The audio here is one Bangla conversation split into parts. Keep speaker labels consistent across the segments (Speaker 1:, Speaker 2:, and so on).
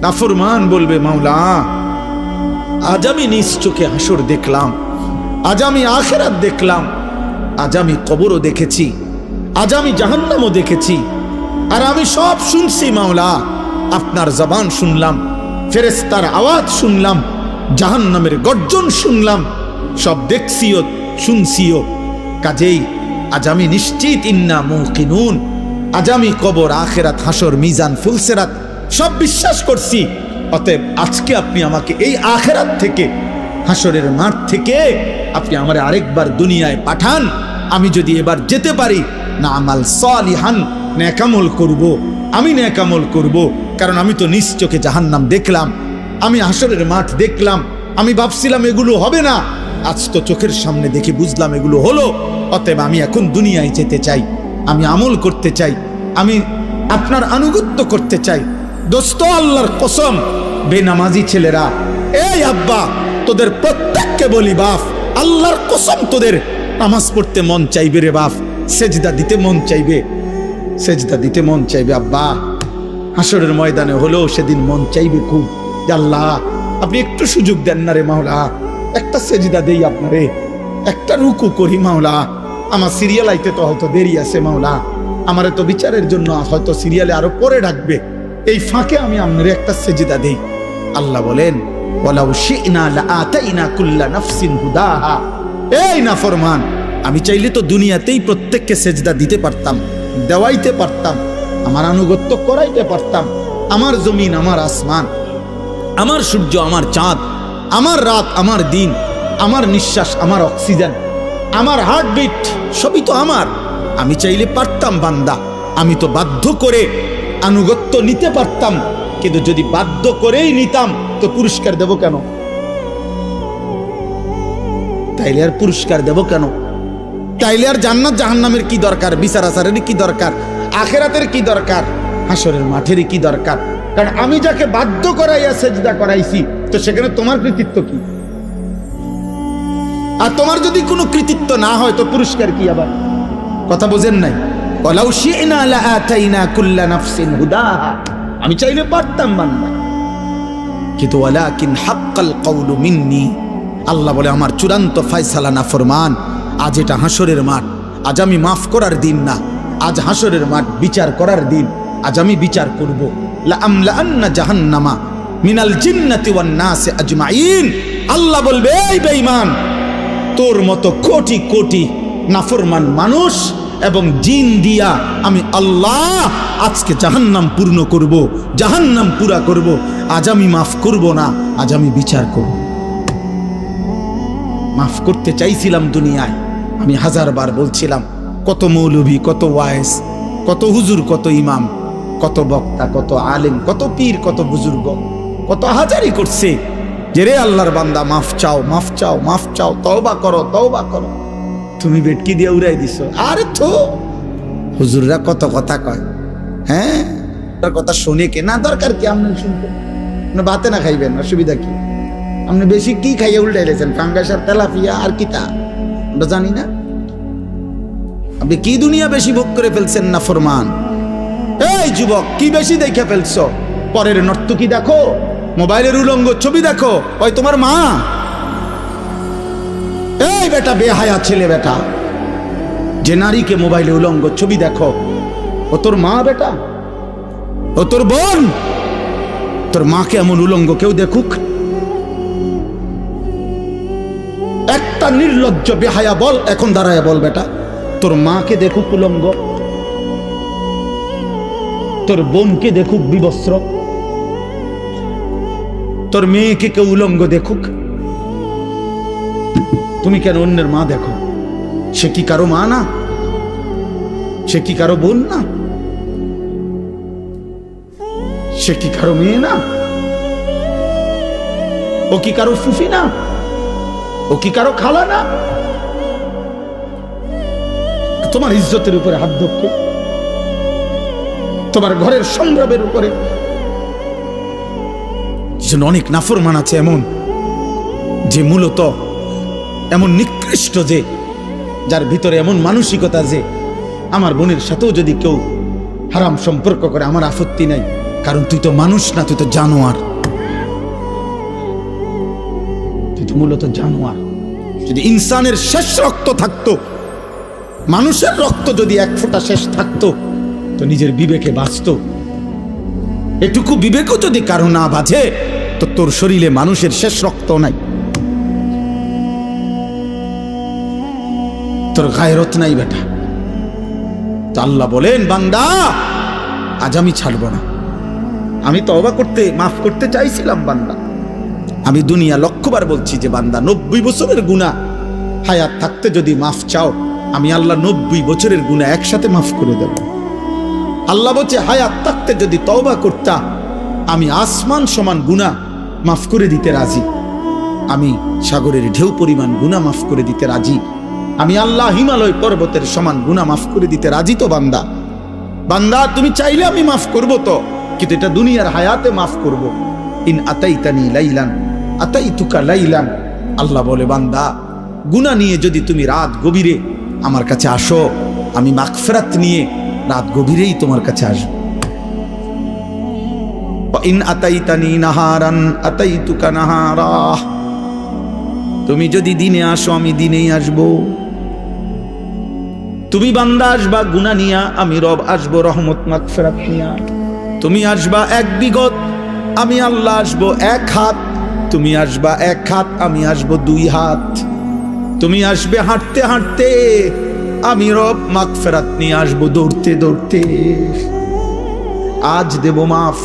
Speaker 1: নাফরমান বলবে, মাওলা আজ আমি নিজ চোখে হাসর দেখলাম, আজ আমি আখিরাত দেখলাম, আজ আমি কবরও দেখেছি, আজ আমি জাহান্নামও দেখেছি, আর আমি সব শুনছি মাওলা। আপনার জবান শুনলাম, ফেরেশতার আওয়াজ শুনলাম, জাহান্নামের গর্জন শুনলাম, সব দেখছিও শুনছিও। কাজেই আজ আমি নিশ্চিত, ইন্না মুকিনুন, আজ আমি কবর, আখিরাত, হাসর, মিজান, ফুলসিরাত সব বিশ্বাস করছি। অতএব আজকে আপনি আমাকে এই আখিরাত থেকে, হাসরের মাঠ থেকে আপনি আমারে আরেকবার দুনিয়ায় পাঠান। আমি যদি এবার যেতে পারি, না আমাল সালিহান, নেকামল করব, আমি নেকামল করব। কারণ আমি তো নিজ চোখে জাহান্নাম দেখলাম, আমি হাসরের মাঠ দেখলাম, আমি ভাবছিলাম এগুলো হবে না, আজ তো চোখের সামনে দেখে বুঝলাম এগুলো হলো। অতএব আমি এখন দুনিয়ায় যেতে চাই, আমি আমল করতে চাই, আমি আপনার আনুগত্য করতে চাই। দোস্ত, আল্লাহর কসম, বেনামাজি ছেলেরা, এই আব্বা তোদের প্রত্যেককে বলি, বাপ আল্লাহর কসম, তোদের নামাজ পড়তে মন চাইবে রে বাপ, সেজদা দিতে মন চাইবে, সেজদা দিতে মন চাইবে আব্বা। হাসরের ময়দানে হলেও সেদিন মন চাইবে খুব, আল্লাহ আপনি একটু সুযোগ দেন না রে মাওলা, একটা সেজদা দেই আপনারে, একটা রুকু করি মাওলা। আমার সিরিয়াল আইতে তো হয়তো দেরি আছে মাওলা, আমারে তো বিচারের জন্য হয়তো সিরিয়ালে আরো পরে ডাকবে, এই ফাঁকে আমি আপনারে একটা সেজদা দেই। আল্লাহ বলেন, ওয়ালাউ শি'না লাআতাইনা কুল্লা নাফসিন হুদাহা। এই নাফরমান, আমি চাইলে তো দুনিয়াতেই প্রত্যেককে সেজদা দিতে পারতাম, দেওয়াইতে পারতাম, আমার আনুগত্য করাইতে পারতাম। আমার জমিন, আমার আসমান, আমার সূর্য, আমার চাঁদ, আমার রাত, আমার দিন, আমার নিঃশ্বাস, আমার অক্সিজেন, আমার হার্টবিট, সবই তো আমার। আমি চাইলে পারতাম বান্দা, আমি তো বাধ্য করে আনুগত্য নিতে পারতাম। কিন্তু যদি বাধ্য করেই নিতাম তো পুরস্কার দেব কেন? তাইলে আর পুরস্কার দেব কেন? তাইলে আর জান্নাত জাহান্নামের কি দরকার? বিচার আচারের কি দরকার? আখিরাতের কি দরকার? হাসরের মাঠের কি দরকার? কারণ আমি যাকে বাধ্য করাইয়া সেজদা করাইছি, তো সেখানে তোমার কৃতিত্ব কি? আর তোমার যদি কোনো কৃতিত্ব না হয় তো পুরস্কার কি? আবার কথা বোঝেন নাই? ওয়ালাউ শি'না লাআতাইনা কুল্লা নাফসিন হুদাহা, আমি চাইলে পারতাম বান্দা, কিন্তু ওয়ালাকিন হাক্কাল কওলু মিন্নি, আল্লাহ বলে আমার চূড়ান্ত ফয়সালা নাফরমান। আজ এটা হাসরের মাঠ, আজ আমি মাফ করার দিন না, আজ হাসরের মাঠ বিচার করার দিন। আজ আমি বিচার করব। লা আমলাআন্না জাহান্নামা মিনাল জিন্নাতি ওয়ান নাসি আজমাইন। আল্লাহ বলবে, এই বেঈমান, তোর মতো কোটি কোটি নাফরমান মানুষ এবং জিন দিয়া আমি আল্লাহ আজকে জাহান্নাম পূর্ণ করব, জাহান্নাম পুরা করব। আজ আমি মাফ করব না, আজ আমি বিচার করব। মাফ করতে চাইছিলাম দুনিয়ায়, আমি হাজারবার বলছিলাম, কত মৌলভী, কত ওয়াইজ, কত হুজুর, কত ইমাম, কত বক্তা, কত আলেম, কত পীর, কত বুজুর্গ, কত হাজারি করছে যে রে আল্লাহর বান্দা মাফ চাও, মাফ চাও, মাফ চাও, তওবা করো, তওবা করো। তুমি বেটকি দিয়ে উড়াই দিছো। আরে তো হুজুররা কত কথা কয়, হ্যাঁ তার কথা শুনে কে না দরকার কি? আপনি শুনবেন না, ভাতে না খাইবেন, অসুবিধা কি? আপনি বেশি কি খাইয়ে উল্টাই রেছেন? ফাঙ্গাস আর তেলাপিয়া আর কি তা আমরা জানি না। আপনি কি দুনিয়া বেশি ভোগ করে ফেলছেন না ফরমান? এই যুবক, কি বেশি দেখে ফেলছো? পরের নর্তকী দেখো, মোবাইলের উলঙ্গ ছবি দেখো, ওই তোমার মা। এই বেটা বেহায়া ছেলে বেটা, যে নারীকে মোবাইলে উলঙ্গ ছবি দেখো, ও তোর মা বেটা, ও তোর বোন। তোর মাকে এমন উলঙ্গ কেউ দেখুক? একটা নির্লজ্জ বেহায়া বল, এখন দাঁড়ায় বল বেটা, তোর মাকে দেখুক উলঙ্গ, তোর বোনকে দেখুক বিবস্ত্র, তোর মেয়েকে কেউ উলঙ্গ দেখুক? তুমি কেন অন্যের মা দেখো? সে কি কারো মা না? সে কি কারো বোন না? সে কি কারো মেয়ে না? ও কি কারো ফুফি না? ও কি কারো খালা না? তোমার ইজ্জতের উপরে হাত ধরছে, তোমার ঘরের সংগ্রামের উপরে। অনেক নাফরমান আছে এমন, যে মূলত এমন নিকৃষ্ট, যে যার ভিতরে এমন মানসিকতা যে আমার বোনের সাথেও যদি কেউ হারাম সম্পর্ক করে আমার আপত্তি নাই, কারণ তুই তো মানুষ না, তুই তো জানোয়ার, তুই তো মূলত জানোয়ার। যদি ইনসানের শেষ রক্ত থাকতো, মানুষের রক্ত যদি এক ফোঁটা শেষ থাকতো, তো নিজের বিবেকে বাঁচতো। এটুকু বিবেকও যদি কারো না বাঁচে, তো তোর শরীরে মানুষের শেষ রক্ত নাই, তোর গায়রত নাই বেটা। তো আল্লাহ বলেন, বান্দা আজ আমি ছাড়বো না। আমি তওবা করতে, মাফ করতে চাইছিলাম বান্দা। আমি দুনিয়া লক্ষবার বলছি যে বান্দা 90 বছরের গুনাহ হায়াত থাকতে যদি মাফ চাও, আমি আল্লাহ 90 বছরের গুনাহ একসাথে মাফ করে দেব। আল্লাহ বলছে হায়াত থাকতে যদি তওবা করতা, আমি আসমান সমান গুনাহ মাফ করে দিতে রাজি। আমি সাগরের ঢেউ পরিমাণ গুনাহ মাফ করে দিতে রাজি। আমি আল্লাহ হিমালয় পর্বতের সমান গুনাহ মাফ করে দিতে রাজি। তো বান্দা, বান্দা তুমি চাইলে আমি মাফ করব, তো কিন্তু এটা দুনিয়ার হায়াতে মাফ করব। ইন আতাইতানি লাইলান আতাইতুকা লাইলান। আল্লাহ বলে, বান্দা গুনাহ নিয়ে যদি তুমি রাত গভীরে আমার কাছে আসো, আমি মাগফিরাত নিয়ে রাত গভীরেই তোমার কাছে আসবো। ইন আতাইতানি নাহারান আতাইতুকা নাহারা। তুমি যদি দিনে আসো, আমি দিনেই আসবো। তুমি বান্দা আসবা গুনাহ নিয়া, আমি রব আসবো রহমত মাগফিরাত নিয়া। তুমি আসবা এক বিগত, আমি আল্লাহ আসবো এক হাত। তুমি আসবা এক হাত, আমি আসবো 2 হাত। তুমি আসবে হাঁটতে হাঁটতে, আমি রব মাগফিরাত নিয়ে আসবো দৌড়তে দৌড়তে। আজ দেব মাফ,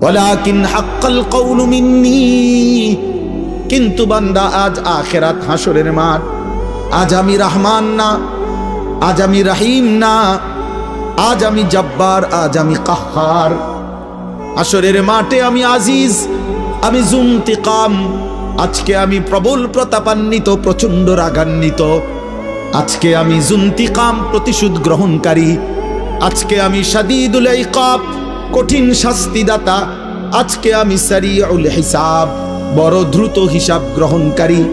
Speaker 1: ওয়ালাকিন হাক্কাল কওলু মিন্নি। কিন্তু বান্দা আজ আখিরাত হাসরের মাঠ। আজ আমি রহমান না, আজ আমি রহিম না, আজ আমি জব্বার, আজ আমি কাহ্হার। হাসরের মাঠে আমি আজিজ, আমি জুনতিকাম। আজকে আমি প্রবল প্রতাপান্বিত, প্রচন্ড রাগান্বিত। আজকে আমি জুনতিকাম, প্রতিশোধ গ্রহণকারী। আজকে আমি শাদীদুল ইকাব, কঠিন শাস্তিদাতা। আজকে আমি সারিউল হিসাব, বড় দ্রুত হিসাব গ্রহণকারী।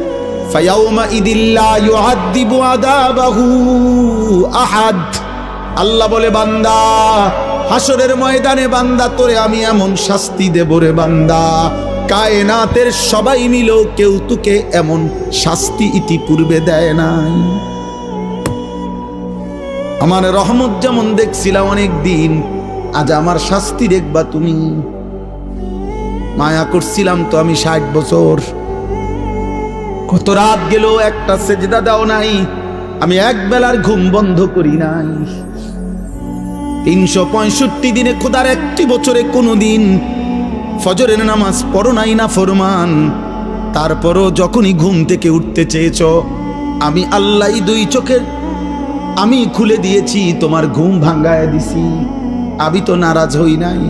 Speaker 1: ফায়াউমা ইদিল্লা ইউআযিবু আযাবাহু আহাদ। আল্লাহ বলে, বান্দা হাসরের ময়দানে বান্দা তোরে আমি এমন শাস্তি দেব রে বান্দা, কায়নাতের সবাই মিলেও কেউ তোকে এমন শাস্তি ইতিপূর্বে দেয় নাই। আমার রহমত যেমন দেখছিলাম অনেক দিন, আজ আমার শাস্তি দেখবা তুমি। মায়া করছিলাম তো আমি 60 বছর। কত রাত গেল, একটা সেজদা দাও নাই, আমি এক বেলার ঘুম বন্ধ করি নাই। 365 দিনে খোদার একটি বছরে কোনোদিন ফজরের নামাজ পড়ো নাই না ফরমান। তারপরও যখনই ঘুম থেকে উঠতে চেয়েছ, আমি আল্লাহ 2 চোখের আমি খুলে দিয়েছি, তোমার ঘুম ভাঙ্গায় দিছি। আমি তো নারাজ হই নাই,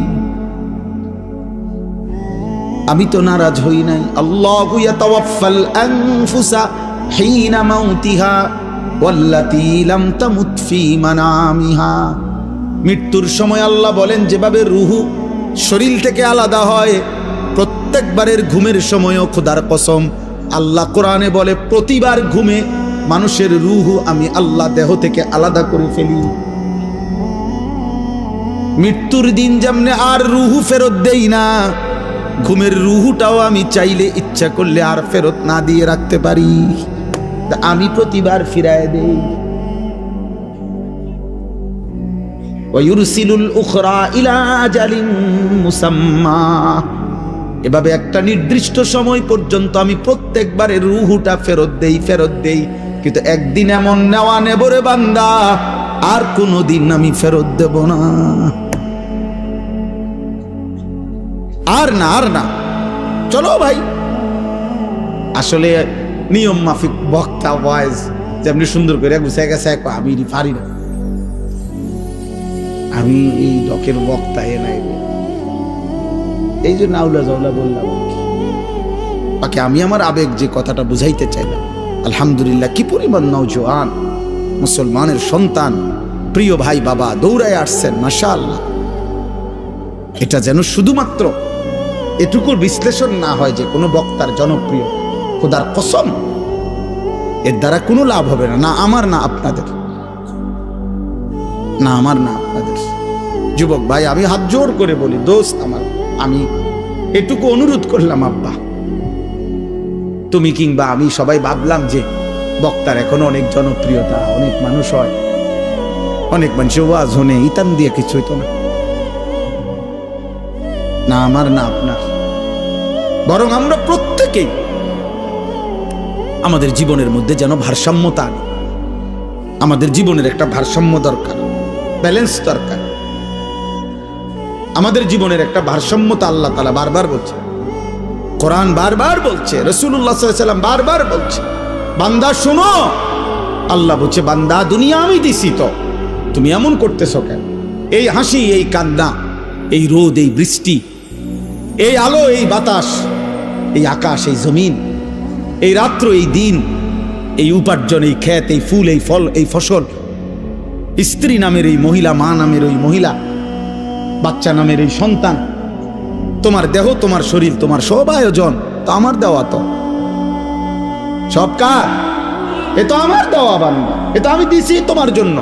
Speaker 1: আমি তো নারাজ হই নাই। আল্লাহু ইয়াতাওয়াফাল আনফুসা হিনা মাউতিহা ওয়াল্লাতী লাম তামুত ফী মানামিহা। মৃত্যুর সময় আল্লাহ বলেন, যেভাবে রুহু শরীর থেকে আলাদা হয়, প্রত্যেকবারের ঘুমের সময়ও খোদার কসম আল্লাহ কোরআনে বলে, প্রতিবার ঘুমে মানুষের রুহু আমি আল্লাহ দেহ থেকে আলাদা করে ফেলি। মৃত্যুর দিন যেমনে আর রুহু ফেরত দেই না, ঘুমের রুহুটাও আমি চাইলে ইচ্ছা করলে আর ফেরত না দিয়ে রাখতে পারি, আমি প্রতিবার ফিরায় দেই। ওয়ায়ুরসিলুল উখরা ইলা আজালিন মুসাম্মা। এভাবে একটা নির্দিষ্ট সময় পর্যন্ত আমি প্রত্যেকবারে রুহুটা ফেরত দেই। কিন্তু একদিন এমন নেওয়া নেব রে বান্দা, আর কোনোদিন আমি ফেরত দেব না। আর না চলো ভাই। আসলে নিয়ম মাফিক বক্তা ওয়াইজ যেমনি সুন্দর করে গুছাই গেছে, আমি পারি না, আমি এই ডকের বক্তা এ নাই, এই জন্য আউলা জাউলা বললাম। বাকি আমি আমার আবেগ যে কথাটা বুঝাইতে চাইলাম, আলহামদুলিল্লাহ কি পরিমাণ নওজোয়ান মুসলমানের সন্তান, প্রিয় ভাই বাবা দৌড়ায় আসছেন, মাশাআল্লাহ। এটা যেন শুধুমাত্র এটুকুর বিশ্লেষণ না হয় যে কোনো বক্তার জনপ্রিয়, খোদার কসম এর দ্বারা কোনো লাভ হবে না, না আমার না আপনাদের, না আমার না আপনাদের। যুবক ভাই, আমি হাত জোর করে বলি, দোস্ত আমার, আমি এটুকু অনুরোধ করলাম, আব্বা তুমি কিংবা আমি সবাই ভাবলাম যে বক্তার এখন অনেক জনপ্রিয়তা, অনেক মানুষ হয়, অনেক মানুষ ওয়াজ হনে ইতান দিয়ে কিছু হইতো না, না আমার না আপনার, বরং আমরা প্রত্যেকেই আমাদের জীবনের মধ্যে যেন ভারসাম্যতা আনি। আমাদের জীবনের একটা ভারসাম্য দরকার, ব্যালেন্স দরকার। আমাদের জীবনের একটা ভারসাম্যতা আল্লাহ তাআলা বারবার বলছে, কোরআন বারবার বলছে, রাসূলুল্লাহ সাল্লাল্লাহু আলাইহি ওয়াসাল্লাম বারবার বলছে, বান্দা শোনো, আল্লাহ বলছে বান্দা দুনিয়া আমি দিছি, তো তুমি এমন করতেছো কেন? এই হাসি, এই কান্না, এই রোদ, এই বৃষ্টি, এই আলো, এই বাতাস, এই আকাশ, এই জমিন, এই রাত্র, এই দিন, এই উপার্জন, এই ক্ষেত, এই ফুল, এই ফল, এই ফসল, স্ত্রী নামের এই মহিলা, মা নামের ওই মহিলা, বাচ্চা নামের এই সন্তান, তোমার দেহ, তোমার শরীর, তোমার সব আয়োজন তো আমার দেওয়া, তো সব কার? এ তো আমার দেওয়া বান্দা, এ তো আমি দিছি তোমার জন্য,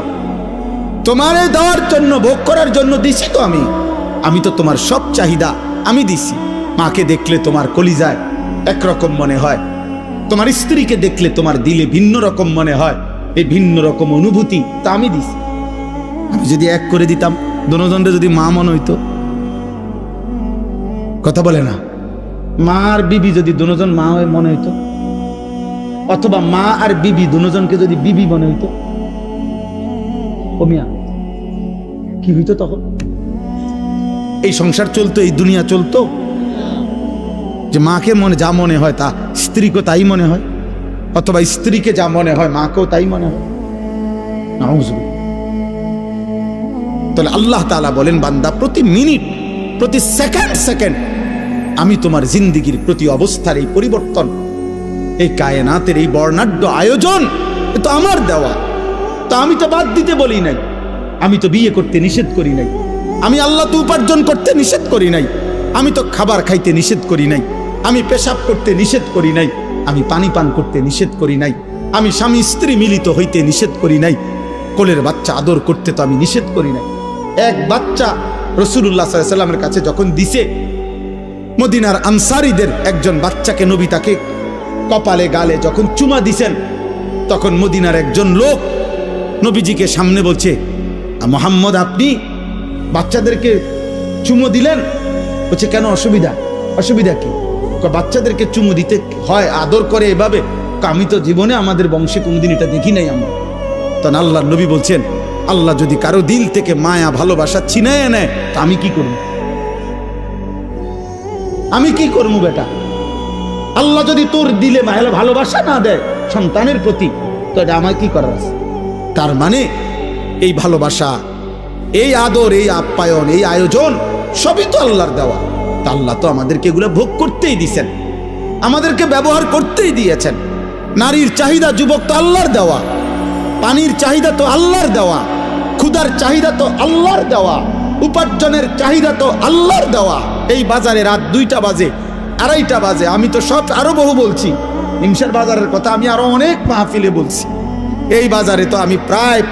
Speaker 1: তোমার দেওয়ার জন্য, ভোগ করার জন্য দিছি তো আমি তো তোমার সব চাহিদা আমি দিছি। মাকে দেখলে তোমার কলিজায় একরকম মনে হয়, তোমার স্ত্রীকে দেখলে তোমার দিলে ভিন্ন রকম মনে হয়, এই ভিন্ন রকম অনুভূতি তা আমি দিছি। আমি যদি এক করে দিতাম, দুজনরে যদি মা মনে হইতো, কথা বলে না, মা আর বিবি যদি দুজন মা হয়ে মনে হইতো, অথবা মা আর বিবি দুজনকে যদি বিবি মনে হইতো, কমিয়া কি হইতো তখন? এই সংসার চলতো, এই দুনিয়া চলতো, যে মাকে মনে যা মনে হয় তা স্ত্রীকে তাই মনে হয়, অথবা স্ত্রীকে যা মনে হয় মাকেও তাই মনে হয়। নাউযুবিল্লাহ। তাহলে আল্লাহ তাআলা বলেন, বান্দা প্রতি মিনিট, প্রতি সেকেন্ড আমি তোমার জিন্দেগির প্রতি অবস্থার এই পরিবর্তন, এই কায়নাতের এই বর্ণাঢ্য আয়োজন, এ তো আমার দেওয়া, তা আমি তো বাদ দিতে বলি নাই, আমি তো বিয়ে করতে নিষেধ করি নাই, আমি আল্লাহ তো উপার্জন করতে নিষেধ করি নাই, আমি তো খাবার খাইতে নিষেধ করি নাই, আমি পেশাব করতে নিষেধ করি নাই, আমি পানি পান করতে নিষেধ করি নাই, আমি স্বামী স্ত্রী মিলিত হইতে নিষেধ করি নাই, কোলের বাচ্চা আদর করতে তো আমি নিষেধ করি নাই। এক বাচ্চা রাসূলুল্লাহ সাল্লাল্লাহু আলাইহি ওয়াসাল্লামের কাছে যখন দিছে, মদিনার আনসারীদের একজন বাচ্চাকে নবী তাকে কপালে গালে যখন চুমা দিছেন, তখন মদিনার একজন লোক নবীজিকে সামনে বলছে, মুহাম্মদ আপনি বাচ্চাদেরকে চুমো দিলেন? বলছে কেন, অসুবিধা কি? বাচ্চাদেরকে চুমু দিতে হয়, আদর করে এভাবে? আমি তো জীবনে আমাদের বংশে কোনদিন এটা দেখি নাই আমরা। তখন আল্লাহর নবী বলছেন, আল্লাহ যদি কারো দিল থেকে মায়া ভালোবাসা ছিনায় নেয়, তা আমি কি করব? আমি কি করবো বেটা? আল্লাহ যদি তোর দিলে ভালোবাসা না দেয় সন্তানের প্রতি, তো এটা আমার কি করার আছে? তার মানে এই ভালোবাসা, এই আদর, এই আপ্যায়ন, এই আয়োজন সবই তো আল্লাহর দেওয়া। তা আল্লাহ তো আমাদেরকে এগুলো ভোগ করতেই দিয়েছেন, আমাদেরকে ব্যবহার করতেই দিয়েছেন। নারীর চাহিদা যুবক তো আল্লাহর দেওয়া, পানির চাহিদা তো আল্লাহর দেওয়া, ক্ষুধার চাহিদা তো আল্লাহর দেওয়া, উপার্জনের চাহিদা তো আল্লাহর দেওয়া। এই বাজারে রাত 2টা বাজে, 2:30 বাজে, আমি তো সব আরো বহু বলছি, হিমসার বাজারের কথা আমি আরো অনেক মাহফিলে বলছি। এই বাজারে তো আমি প্রায়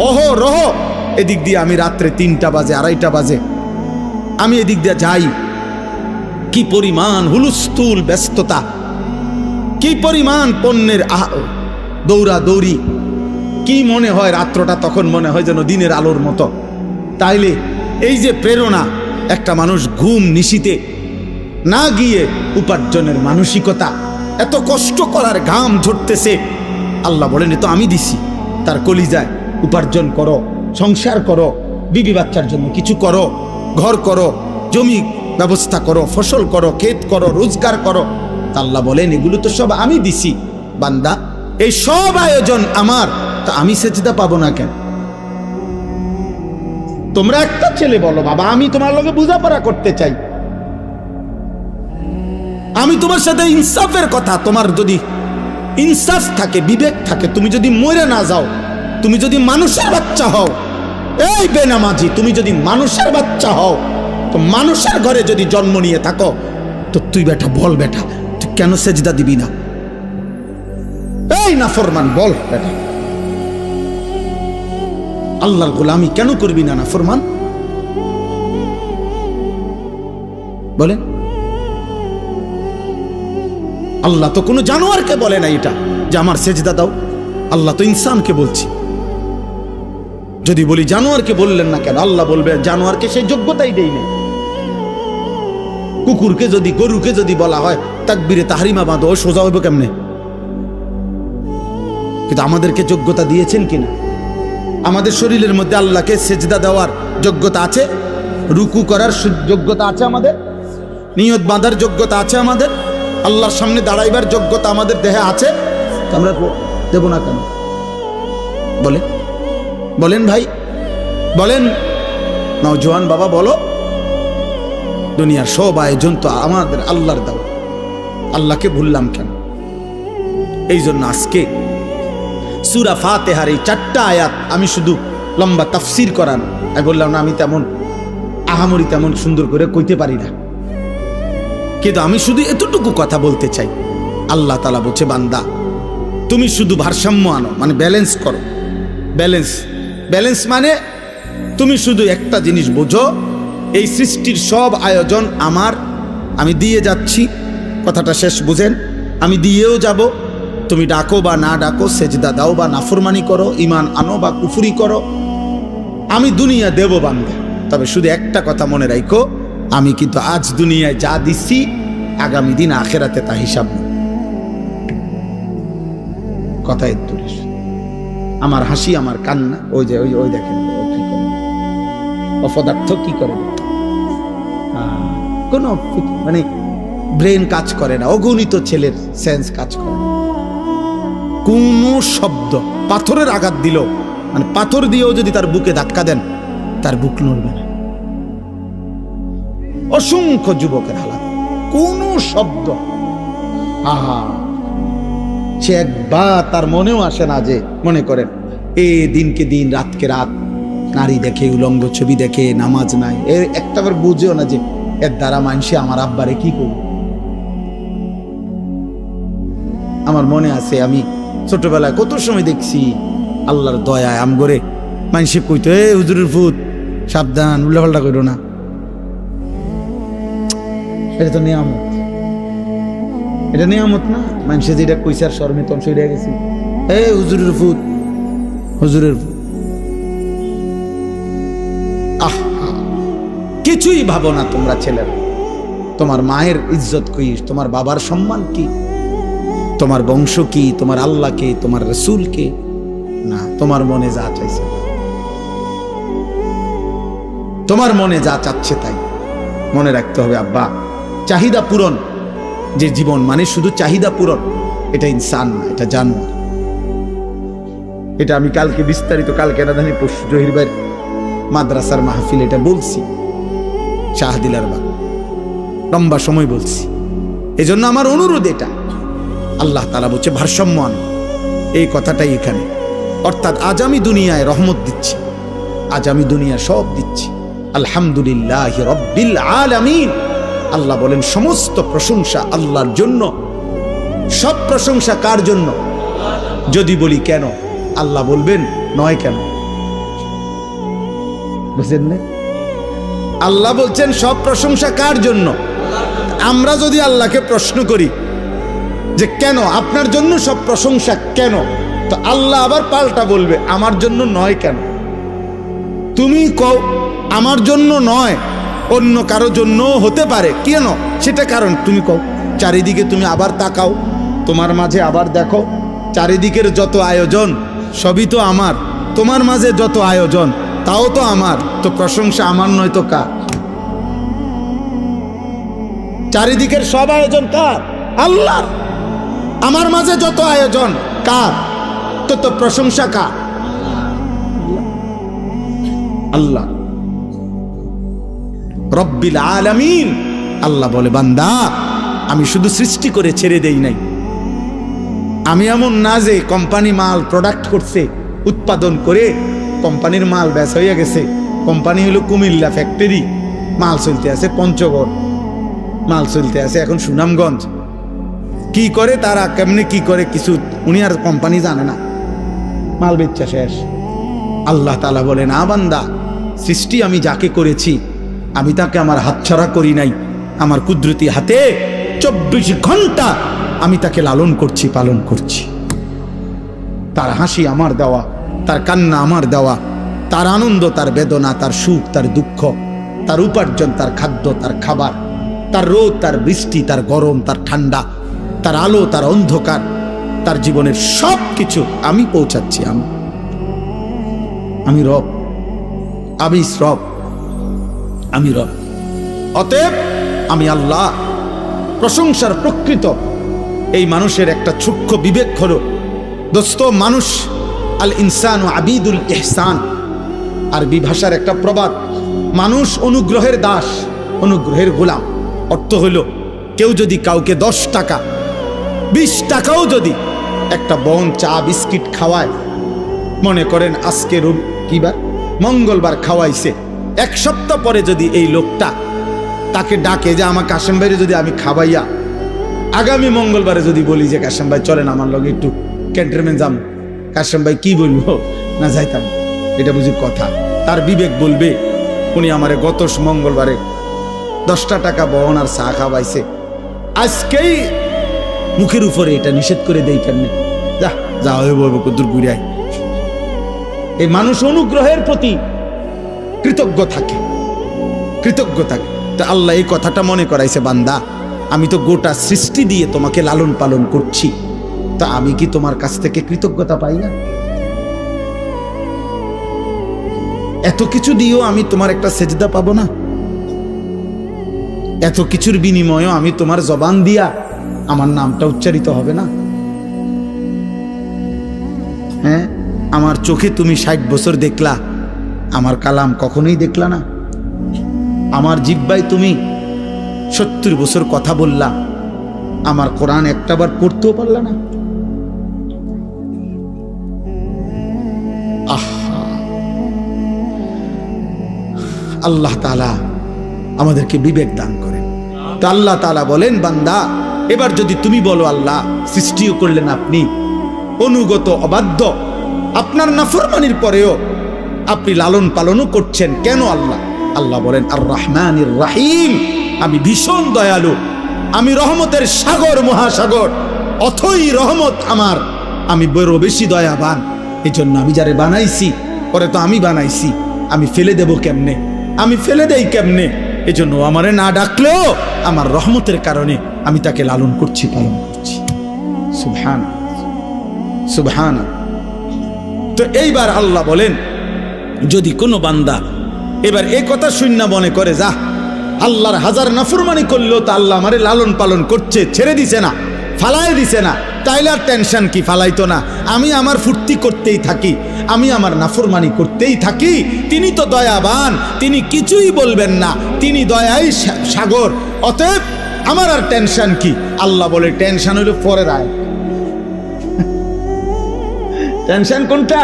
Speaker 1: অহরহ এদিক দিয়ে আমি রাত্রে 3টা বাজে, 2:30 বাজে আমি এদিক দিয়ে যাই। কি পরিমাণ হুলস্থুল ব্যস্ততা, কি পরিমাণ পণ্যের দৌড়া দৌড়ি, কি মনে হয় রাত্রটা তখন মনে হয় যেন দিনের আলোর মতো। তাইলে এই যে প্রেরণা, একটা মানুষ ঘুম নিশিতে না গিয়ে উপার্জনের মানসিকতা, এত কষ্ট করার ঘাম ঝরতেছে, আল্লাহ বলেন এ তো আমি দিছি। তার কলিজায় উপার্জন করো, সংসার করো, বিবি বাচ্চার জন্য কিছু করো, ঘর করো, জমি ব্যবস্থা করো, ফসল করো, ক্ষেত করো, রোজগার করো। আল্লাহ বলেন এগুলো তো সব আমি দিছি। বান্দা এই সব আয়োজন আমার, তা আমি সেজদা পাবো না কেন? তোমরা একটা ছেলে বলো, বাবা আমি তোমার লগে বোঝাপড়া করতে চাই, আমি তোমার সাথে ইনসাফের কথা, তোমার যদি ইনসাফ থাকে, বিবেক থাকে, তুমি যদি মরে না যাও, তুমি যদি মানুষের বাচ্চা হও, এই বেনামাজি তুমি যদি মানুষের বাচ্চা হও, তো মানুষের ঘরে যদি জন্ম নিয়ে থাকো, তো তুই বেটা বল, বেটা তুই কেন সেজদা দিবি না? এই নাফরমান বল বেটা, আল্লাহর গোলামি কেন করবি না নাফরমান? বলেন? আল্লাহ তো কোনো জানোয়ারকে বলে না এটা যে আমার সেজদা দাও। আল্লাহ তো ইনসানকে বলছি। যদি বলি জানোয়ারকে বললেন না কেন, আল্লাহ বলবে জানোয়ারকে সেই যোগ্যতাই দেই নাই। কুকুরকে যদি, গরুকে যদি বলা হয় তাকবীরে তাহরিমা বাঁধো, সোজা হইব কেমনে? কিন্তু আমাদেরকে যোগ্যতা দিয়েছেন কিনা? আমাদের শরীরের মধ্যে আল্লাহকে সেজদা দেওয়ার যোগ্যতা আছে, রুকু করার যোগ্যতা আছে, আমাদের নিয়ত বাঁধার যোগ্যতা আছে, আমাদের আল্লাহর সামনে দাঁড়াইবার যোগ্যতা আমাদের দেহে আছে। আমরা দেব না কেন? বলে বলেন ভাই, বলেন নওজোয়ান বাবা, বলো। দুনিয়ার সব আয়োজন তো আমাদের আল্লাহর দাও, আল্লাহকে ভুললাম কেন? এই জন্য আজকে সূরা ফাতিহার এই 4টা আয়াত আমি শুধু লম্বা তাফসীর করান, আমি বললাম না আমি তেমন আহামরি তেমন সুন্দর করে কইতে পারি না, কিন্তু আমি শুধু এতটুকু কথা বলতে চাই। আল্লাহ তাআলা বলছে, বান্দা তুমি শুধু ভারসাম্য আনো, মানে ব্যালেন্স করো। ব্যালেন্স মানে তুমি শুধু একটা জিনিস বোঝো, এই সৃষ্টির সব আয়োজন আমার, আমি দিয়ে যাচ্ছি। কথাটা শেষ বুঝেন? আমি দিয়েও যাব। তুমি ডাকো বা না ডাকো, সেজদা দাও বা নাফরমানি করো, ঈমান আনো বা কুফরি করো, আমি দুনিয়া দেব বান্দা। তবে শুধু একটা কথা মনে রাখো, আমি কিন্তু আজ দুনিয়ায় যা দিচ্ছি আগামী দিন আখেরাতে তা হিসাব নেই। কথা একটু আমার হাসি, আমার কান্না, ওই যে ওই দেখেন অপদার্থ কি করে, কোনো মানে ব্রেন কাজ করে না, অগণিত ছেলের সেন্স কাজ করে না। কোন শব্দ, পাথরের আঘাত দিল, মানে পাথর দিয়েও যদি তার বুকে ধাক্কা দেন তার বুক নড়বে না। অসংখ্য যুবকের হালাত, কোন শব্দ, আহা, সে একবার তার মনেও আসে না যে, মনে করেন এ দিনকে দিন, রাতকে রাত নারী দেখে, উলঙ্গ ছবি দেখে, নামাজ নাই, এর একটাবার বুঝেও না যে এর দ্বারা মানুষে আমার আব্বারে কি করবে। আমার মনে আছে আমি ছোটবেলায় কত সময় দেখছি আল্লাহর দয়ায় আমগরে মানুষে কইতো, এ হুজুরের ফুত সাবধান, উল্লাপাল্টা করো না। এটা তো নিয়ামত, এটা নিয়ামত না? মানুষে যেটা কইছে আর শর্মে তখন সরে গেছি, এ হুজুরের ফুত, হুজুরের ফুত। আহ, কিছুই ভাবো না তোমরা ছেলেরা। তোমার মায়ের ইজ্জত কি, তোমার বাবার সম্মান কি, তোমার বংশ কি, তোমার আল্লাহ কে, তোমার রাসূল কে? না, তোমার মনে যা চাইছে, তোমার মনে যা চাচ্ছে তাই মনে রাখতে হবে। আব্বা, চাহিদা পূরণ, যে জীবন মানে শুধু চাহিদা পূরণ, এটা ইনসান না, এটা জানোয়ার। এটা আমি কালকে বিস্তারিত, কালকে না জানি পরশু জহির ভাইয়ের মাদ্রাসার মাহফিল এটা বলছি, শাহদিলার বাগ, লম্বা সময় বলছি। এই জন্য আমার অনুরোধ এটা, আল্লাহ তাআলা বলছে ভারসাম্য আনো, এই কথাটাই এখানে। অর্থাৎ আজ আমি দুনিয়ায় রহমত দিচ্ছি, আজ আমি দুনিয়া সব দিচ্ছি, আলহামদুলিল্লাহি রাব্বিল আলামিন। আল্লাহ বলেন সমস্ত প্রশংসা আল্লাহর জন্য। সব প্রশংসা কার জন্য? যদি বলি কেন, আল্লাহ বলবেন নয় কেন, বুঝলেন না? আল্লাহ বলছেন সব প্রশংসা কার জন্য। আমরা যদি আল্লাহকে প্রশ্ন করি যে কেন, আপনার জন্য সব প্রশংসা কেন, তো আল্লাহ আবার পাল্টা বলবে আমার জন্য নয় কেন। তুমি কও আমার জন্য নয়, অন্য কারো জন্য হতে পারে, কেন সেটা কারণ তুমি কও। চারিদিকে তুমি আবার তাকাও, তোমার মাঝে আবার দেখো, চারিদিকের যত আয়োজন সবই তো আমার, তোমার মাঝে যত আয়োজন তাও তো আমার, তো প্রশংসা আমার নয় তো কার? চারিদিকের সব আয়োজন কার? আল্লাহর। আমার মাঝে যত আয়োজন কার? তো প্রশংসা কার? আল্লাহ রব্বিল আলামিন। আল্লাহ বলে বান্দা আমি শুধু সৃষ্টি করে ছেড়ে দেই নাই, আমি এমন না যে কোম্পানি মাল প্রোডাক্ট করছে, উৎপাদন করে কোম্পানির মাল ব্যাস হয়ে গেছে। কোম্পানি হলো কুমিল্লা ফ্যাক্টরি, মাল চলতে আছে পঞ্চগড়, মাল চলতে আছে এখন সুনামগঞ্জ। কি করে তারা, কেমনে কি করে কিছু উনি আর কোম্পানি জানে না, মাল বেচা শেষ। আল্লাহ তাআলা বলে না বান্দা, সৃষ্টি আমি যাকে করেছি আমি তাকে আমার হাতছাড়া করি নাই, আমার কুদরতি হাতে 24 ঘন্টা আমি তাকে লালন করছি, পালন করছি। তার হাসি আমার দেওয়া, তার কান্না আমার দেওয়া, তার আনন্দ, তার বেদনা, তার সুখ, তার দুঃখ, তার উপার্জন, তার খাদ্য, তার খাবার, তার রোদ, তার বৃষ্টি, তার গরম, তার ঠান্ডা, তার আলো, তার অন্ধকার, তার জীবনের সব কিছু আমি পৌঁছাচ্ছি। আমি রব, আমি রব, আমি রব। অতএব আমি আল্লাহ। প্রশংসার প্রকৃত এই মানুষের একটা সূক্ষ্ম বিবেক হলো, দোস্ত, মানুষ আল ইনসান ও আবিদুল ইহসান, আরবি ভাষার একটা প্রবাদ, মানুষ অনুগ্রহের দাস, অনুগ্রহের গোলাম। অর্থ হইল, কেউ যদি কাউকে 10 টাকা 20 টাকাও যদি একটা বন চা বিস্কিট খাওয়ায়, মনে করেন আজকে কি বার, মঙ্গলবার খাওয়াইছে, 1 সপ্তাহ পরে যদি এই লোকটা তাকে ডাকে যে আমার কাশেম ভাইরে যদি আমি খাওয়াইয়া আগামী মঙ্গলবারে যদি বলি যে কাশেম ভাই চলেন আমার লগে একটু ক্যান্টনমেন্ট যাম, কাশেম ভাই কি বলবো, না যাইতাম, এটা বুঝি কথা। তার বিবেক বলবে উনি আমারে গত মঙ্গলবারে 10টা টাকা বহন আর চা খাওয়াইছে, আজকেই মুখের উপরে এটা নিষেধ করে দেই কেমনে, যা যা হয়ে বলবো কদ্দুর ঘুরে। এই মানুষ অনুগ্রহের প্রতি কৃতজ্ঞ থাকে, কৃতজ্ঞ থাকে। তা আল্লাহ এই কথাটা মনে করাইছে, বান্দা আমি তো গোটা সৃষ্টি দিয়ে তোমাকে লালন পালন করছি, তা আমি কি তোমার কাছ থেকে কৃতজ্ঞতা পাই না? এত কিছু দিয়েও আমি তোমার একটা সেজদা পাবো না? এত কিছুর বিনিময়েও আমি তোমার জবান দিয়া আমার নামটা উচ্চারিত হবে না? হ্যাঁ, আমার চোখে তুমি 60 বছর দেখলা, আমার কালাম কখনোই দেখলা না। আমার জিহ্বায় তুমি 70 বছর কথা বললা, আমার কোরআন একটাবার পড়তেও পারলা না। আল্লাহ তাআলা আমাদেরকে বিবেক দান করেন। তা আল্লাহ তাআলা বলেন, বান্দা এবার যদি তুমি বলো আল্লাহ সৃষ্টিও করলেন আপনি, অনুগত অবাধ্য, আপনার নাফরমানির পরেও আপনি লালন পালনও করছেন কেন আল্লাহ? আল্লাহ বলেন আর রহমানির রাহিম, আমি ভীষণ দয়ালু, আমি রহমতের সাগর, মহাসাগর, অথই রহমত আমার, আমি বড় বেশি দয়াবান। এই জন্য আমি যারে বানাইছি, পরে তো আমি বানাইছি, আমি ফেলে দেব কেমনে, আমি ফেলে দেই কেমনে? এই জন্য আমারে না ডাকলেও আমার রহমতের কারণে আমি তাকে লালন করছি, পালন করছি। সুবহান সুবহান। তো এইবার আল্লাহ বলেন, যদি কোনো বান্দা এবার এই কথা শূন্য মনে করে, যা আল্লাহর হাজার নাফরমানি করলেও তো আল্লাহ আমারে লালন পালন করছে, ছেড়ে দিছে না, ফালাই দিছে না, তাইলে আর টেনশন কি, ফালাইতো না, আমি আমার ফুর্তি করতেই থাকি, আমি আমার নাফরমানি করতেই থাকি, তিনি তো দয়াবান, তিনি কিছুই বলবেন না, তিনি দয়াই সাগর, অতএব আমার আর টেনশন কি? আল্লাহ বলে টেনশন হইল পরের আয়াত। টেনশন কোনটা?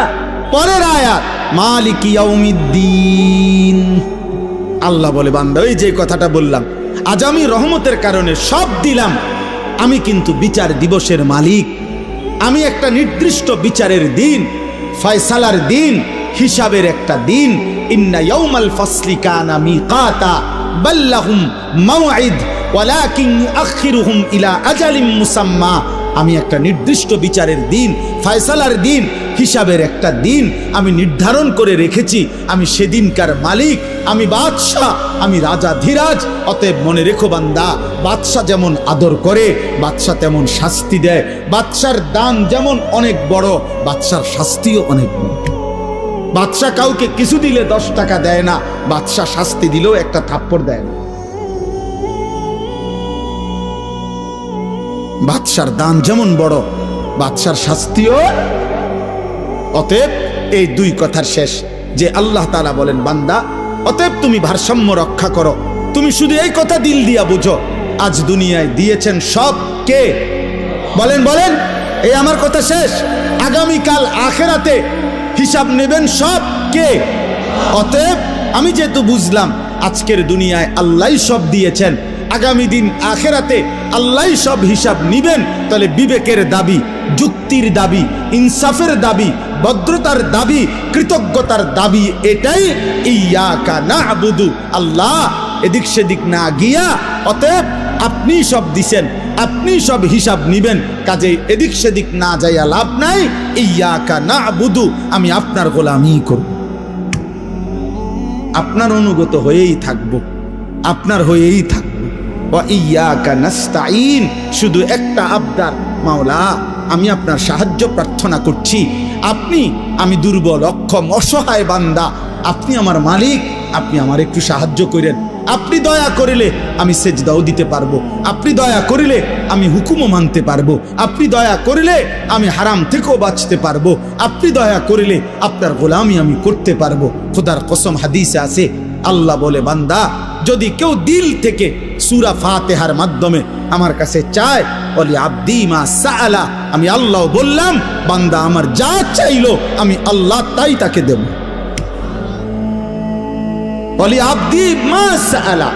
Speaker 1: পরের আয়াত, মালিক ইয়াউমিদ্দিন। আল্লাহ বলে, বান্দা ওই যে কথাটা বললাম, আজ আমি রহমতের কারণে সব দিলাম, আমি কিন্তু বিচার দিবসের মালিক, আমি একটা নির্দিষ্ট বিচারের দিন, ফয়সালার দিন, হিসাবের একটা দিন। ইন্না ইয়াউমাল ফাসলি কানা মিকাতা বাল্লাহুম মাওঈদ ওয়ালাকিন ইউআখিরুহুম ইলা আজালিম মুসাম্মা। আমি একটা নির্দিষ্ট বিচারের দিন, ফয়সালার দিন, হিসাবের একটা দিন আমি নির্ধারণ করে রেখেছি। আমি সেদিনকার মালিক, আমি বাদশাহ, আমি রাজা ধীরাজ। অতএব মনে রেখো বান্দা, বাদশাহ যেমন আদর করে, বাদশাহ তেমন শাস্তি দেয়। বাদশার দান যেমন অনেক বড়, বাদশার শাস্তিও অনেক বড়। বাদশাহ কাউকে কিছু দিলে 10 টাকা দেয় না, বাদশাহ শাস্তি দিলেও একটা থাপ্পড় দেয় না। বাদশার দান যেমন বড়, বাদশার শাস্তিও। অতএব এই দুই কথার শেষ যে আল্লাহ তাআলা বলেন, বান্দা অতএব তুমি ভারসাম্য রক্ষা করো। তুমি শুধু এই কথা দিল দিয়া বুঝো, আজ দুনিয়ায় দিয়েছেন সব কে? বলেন বলেন, এই আমার কথা শেষ। আগামীকাল আখিরাতে হিসাব নেবেন সব কে? অতএব আমি যেহেতু বুঝলাম আজকের দুনিয়ায় আল্লাহই সব দিয়েছেন, আগামী দিন আখিরাতে আল্লাহই সব হিসাব নিবেন, তাহলে বিবেকের দাবি, যুক্তির দাবি, ইনসাফের দাবি, ভদ্রতার দাবি, কৃতজ্ঞতার দাবি এটাই, ইয়াকা না'বুদু, আল্লাহ এদিক সেদিক না গিয়া, অতএব আপনি সব দিছেন, আপনি সব হিসাব নিবেন, কাজে এদিক সেদিক না যাইয়া লাভ নাই। ইয়াকা না'বুদু, আমি আপনার গোলামি করব, আপনার অনুগত হয়েই থাকব, আপনার হয়েই থাকব। ওয়া ইয়াকা নাস্তাঈন, শুধু একটা আবদার, মাওলা আমি আপনার সাহায্য প্রার্থনা করছি। আমি দুর্বল, অক্ষম, অসহায় বান্দা, আপনি আমার মালিক, আপনি আমার একটু সাহায্য করেন। আপনি দয়া করিলে আমি সেজদাও দিতে পারবো, আপনি দয়া করিলে আমি হুকুমও মানতে পারবো, আপনি দয়া করিলে আমি হারাম থেকেও বাঁচতে পারবো, আপনি দয়া করিলে আপনার গোলামি আমি করতে পারবো। খোদার কসম, হাদিসে আছে, আল্লাহ বলে, বান্দা যদি কেউ দিল থেকে সূরা ফাতিহার মাধ্যমে আমার কাছে চায়, বলি আব্দি মা সাআলা, আমি আল্লাহ বললাম বান্দা আমার যা চাইলো আমি আল্লাহ তাই তাকে দেব। বলি আব্দি মা সাআলা,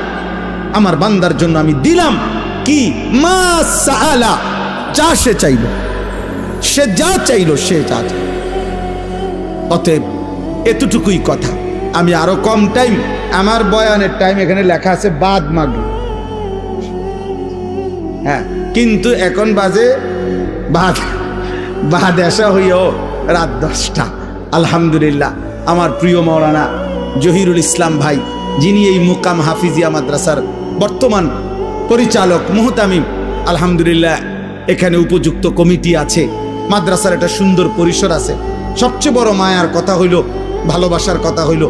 Speaker 1: আমার বান্দার জন্য আমি দিলাম কি, মা সাআলা, যা সে চাইলো, সে যা চাইলো, সে যা চাইলো। অতএব এতটুকুই কথা। আমি আরো কম টাইম, আমার বয়ানের টাইম এখানে লেখা আছে বাদ মাগরিব, হ্যাঁ, কিন্তু এখন বাজে বাদ আসা হইও রাত 10টা। আলহামদুলিল্লাহ, আমার প্রিয় মাওলানা জহিরুল ইসলাম ভাই, যিনি এই মুকাম হাফিজিয়া মাদ্রাসার বর্তমান পরিচালক মুহতামিম, আলহামদুলিল্লাহ এখানে উপযুক্ত কমিটি আছে, মাদ্রাসার একটা সুন্দর পরিসর আছে। সবচেয়ে বড় মায়ার কথা হইল, ভালোবাসার কথা হইল,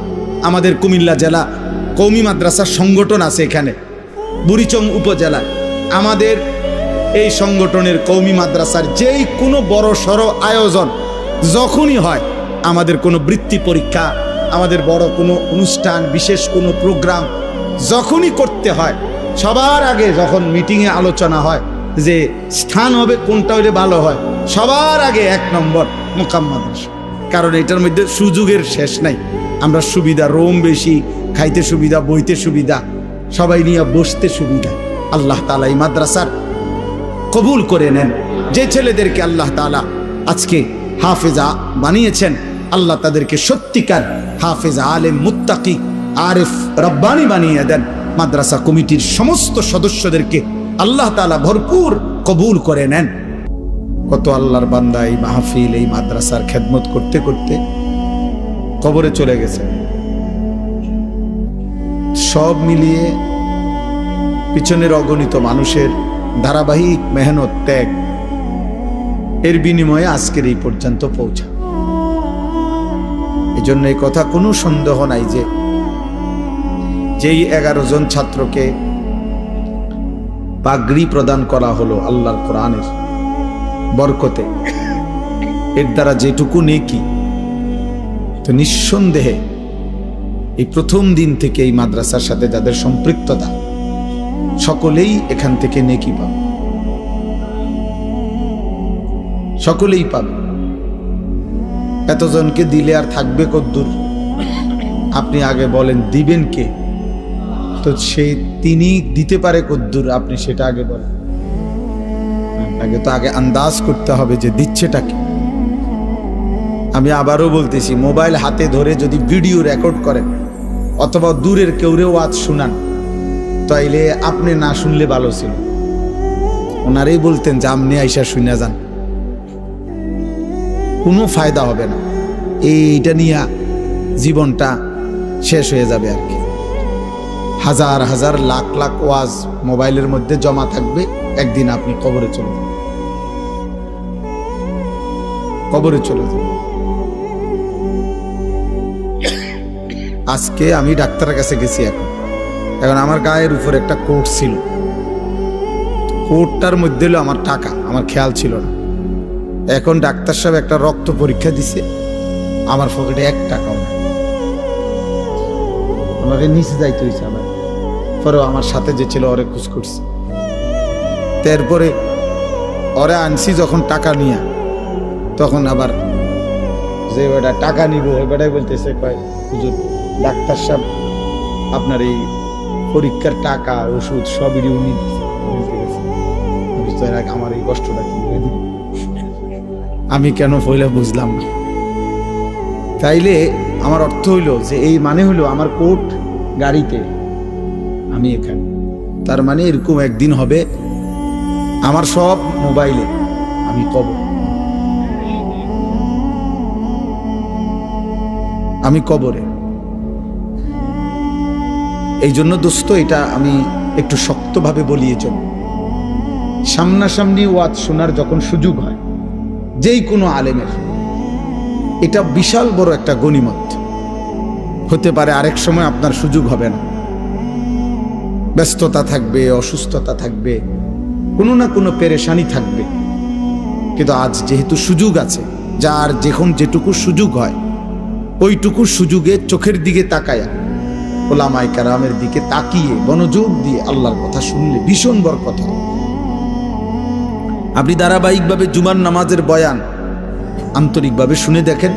Speaker 1: আমাদের কুমিল্লা জেলা কওমি মাদ্রাসার সংগঠন আছে এখানে বুড়িচং উপজেলায়। আমাদের এই সংগঠনের কওমি মাদ্রাসার যেই কোনো বড় সড়ো আয়োজন যখনই হয়, আমাদের কোনো বৃত্তি পরীক্ষা, আমাদের বড় কোনো অনুষ্ঠান, বিশেষ কোনো প্রোগ্রাম যখনই করতে হয়, সবার আগে যখন মিটিংয়ে আলোচনা হয় যে স্থান হবে কোনটা হলে ভালো হয়, সবার আগে 1 নম্বর মুকাম মাদ্রাসা। কারণ এটার মধ্যে সুযোগের শেষ নাই। আমরা সুবিধা, রোম বেশি, খাইতে সুবিধা, বইতে সুবিধা, সবাই নিয়ে বসতে সুবিধা। আল্লাহ তাআলা এই মাদ্রাসার কবুল করে নেন। যে ছেলেদেরকে আল্লাহ তাআলা আজকে হাফেজা বানিয়েছেন, আল্লাহ তাদেরকে সত্যিকার হাফেজ, আলেম, মুত্তাকি, আরিফ, রব্বানি বানিয়ে দেন। মাদ্রাসা কমিটির সমস্ত সদস্যদেরকে আল্লাহ তাআলা ভরপুর কবুল করে নেন। কত আল্লাহর বান্দা এই মাহফিল, এই মাদ্রাসার খেদমত করতে করতে কবরে চলে গেছে। সব মিলিয়ে পিছনের অগণিত মানুষের ধারাবাহিক মেহনত, ত্যাগ, এর বিনিময়ে আজকের এই পর্যন্ত পৌঁছা। এই জন্য এই কথা কোনো সন্দেহ নাই যে যেই 11 জন ছাত্রকে পাগড়ি প্রদান করা হলো আল্লাহর কোরআনের বরকতে, এর দ্বারা যেটুকু নেকি, তো নিঃসন্দেহে এই প্রথম দিন থেকে এই মাদ্রাসার সাথে যাদের সম্পৃক্ততা, সকলেই এখান থেকে নেকি পাবে, সকলেই পাবে। এতজনকে দিলে আর থাকবে কদ্দুর? আপনি আগে বলেন, দিবেন কে? তো তিনি দিতে পারে কদ্দুর, আপনি সেটা আগে বলেন। আগে আন্দাজ করতে হবে যে দিচ্ছেটা কি। আমি আবারও বলতেছি, মোবাইল হাতে ধরে যদি ভিডিও রেকর্ড করেন অথবা দূরের কেউরে ওয়াজ শুনান, তাইলে আপনি না শুনলে ভালো ছিল। ওনারাই বলতেন যে আপনি আইসা শুনে যান, কোনো ফায়দা হবে না, এইটা নিয়ে জীবনটা শেষ হয়ে যাবে আর কি। হাজার হাজার লাখ লাখ ওয়াজ মোবাইলের মধ্যে জমা থাকবে, একদিন আপনি কবরে চলে যাবেন, কবরে চলে যাবেন। আজকে আমি ডাক্তারের কাছে গেছি, এখন আমার গায়ের উপর একটা কোট ছিল, কোটটার মধ্যে হলো আমার টাকা, আমার খেয়াল ছিল না। এখন ডাক্তার সাহেব একটা রক্ত পরীক্ষা দিছে, আমার পকেটে 1 টাকাও না। আমাকে নিচে যাইতে হয়েছে, আমার পরেও আমার সাথে যে ছিল ওরে খোঁজ করছে। তারপরে ওরে আনছি যখন টাকা নিয়ে, তখন আবার যে বেটা টাকা নিব ওই বেটাই বলতেছে, কয় হুজুর ডাক্তার সাহেব আপনার এই পরীক্ষার টাকা, ওষুধ সবই উনি দিচ্ছে, আমার এই কষ্টটা কি আমি কেন পয়লা বুঝলাম না। তাইলে আমার অর্থ হইল যে এই মানে হইল আমার কোট গাড়িতে, আমি এখানে। তার মানে এরকম একদিন হবে আমার সব মোবাইলে, আমি কবর, আমি কবরে। এই জন্য দোস্ত, এটা আমি একটু শক্তভাবে বলিয়ে চলি। সামনাসামনি ওয়াজ শোনার যখন সুযোগ হয় যেই কোনো আলেমের, এটা বিশাল বড় একটা গনিমত। হতে পারে আরেক সময় আপনার সুযোগ হবে না, ব্যস্ততা থাকবে, অসুস্থতা থাকবে, কোনো না কোনো পেরেশানি থাকবে, কিন্তু আজ যেহেতু সুযোগ আছে, যার যখন যেটুকু সুযোগ হয় ওইটুকু সুযোগে চোখের দিকে তাকায়া, ওলামায়ে কেরামের দিকে তাকিয়ে মনোযোগ দিয়ে আল্লাহর কথা শুনলে ভীষণ বড় কথা। আপনি ধারাবাহিকভাবে জুমার নামাজের বয়ান আন্তরিকভাবে শুনে দেখেন,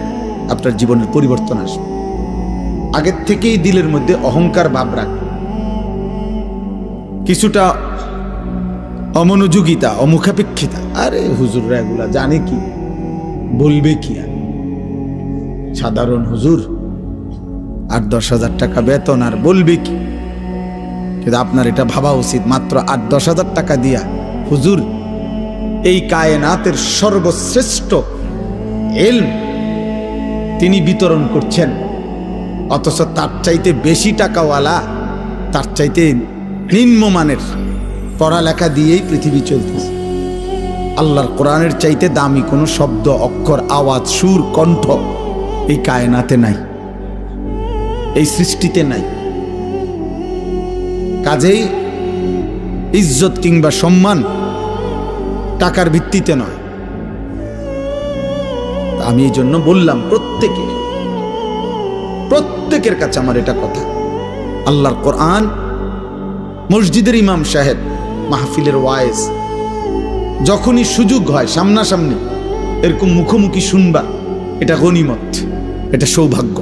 Speaker 1: আপনার জীবনের পরিবর্তন আসবে। আগের থেকেই দিলের মধ্যে অহংকার ভাব রাখবে, কিছুটা অমনোযোগিতা, অমুখাপেক্ষিতা, আরে হুজুররা এগুলা জানে কি, বলবে কি, আর সাধারণ হুজুর 8-10 হাজার টাকা বেতন, আর বলবে কি। কিন্তু আপনার এটা ভাবা উচিত, মাত্র 8-10 হাজার টাকা দিয়া হুজুর এই কায়নাতের সর্বশ্রেষ্ঠ ইলম তিনি বিতরণ করছেন, অথচ তার চাইতে বেশি টাকাওয়ালা, তার চাইতে নিম্নমানের পড়ালেখা দিয়েই পৃথিবী চলতেছে। আল্লাহর কোরআনের চাইতে দামি কোনো শব্দ, অক্ষর, আওয়াজ, সুর, কণ্ঠ এই কায়নাতে নাই, এই সৃষ্টিতে নাই। কাজেই ইজ্জত কিংবা সম্মান টাকার ভিত্তিতে নয়। আমি এই জন্য বললাম, প্রত্যেকের কাছে আমার এটা কথা, আল্লাহর কোরআন, মসজিদের ইমাম সাহেব, মাহফিলের ওয়াইজ, যখনই সুযোগ হয় সামনাসামনি এরকম মুখোমুখি শুনবা, এটা গনিমত, এটা সৌভাগ্য,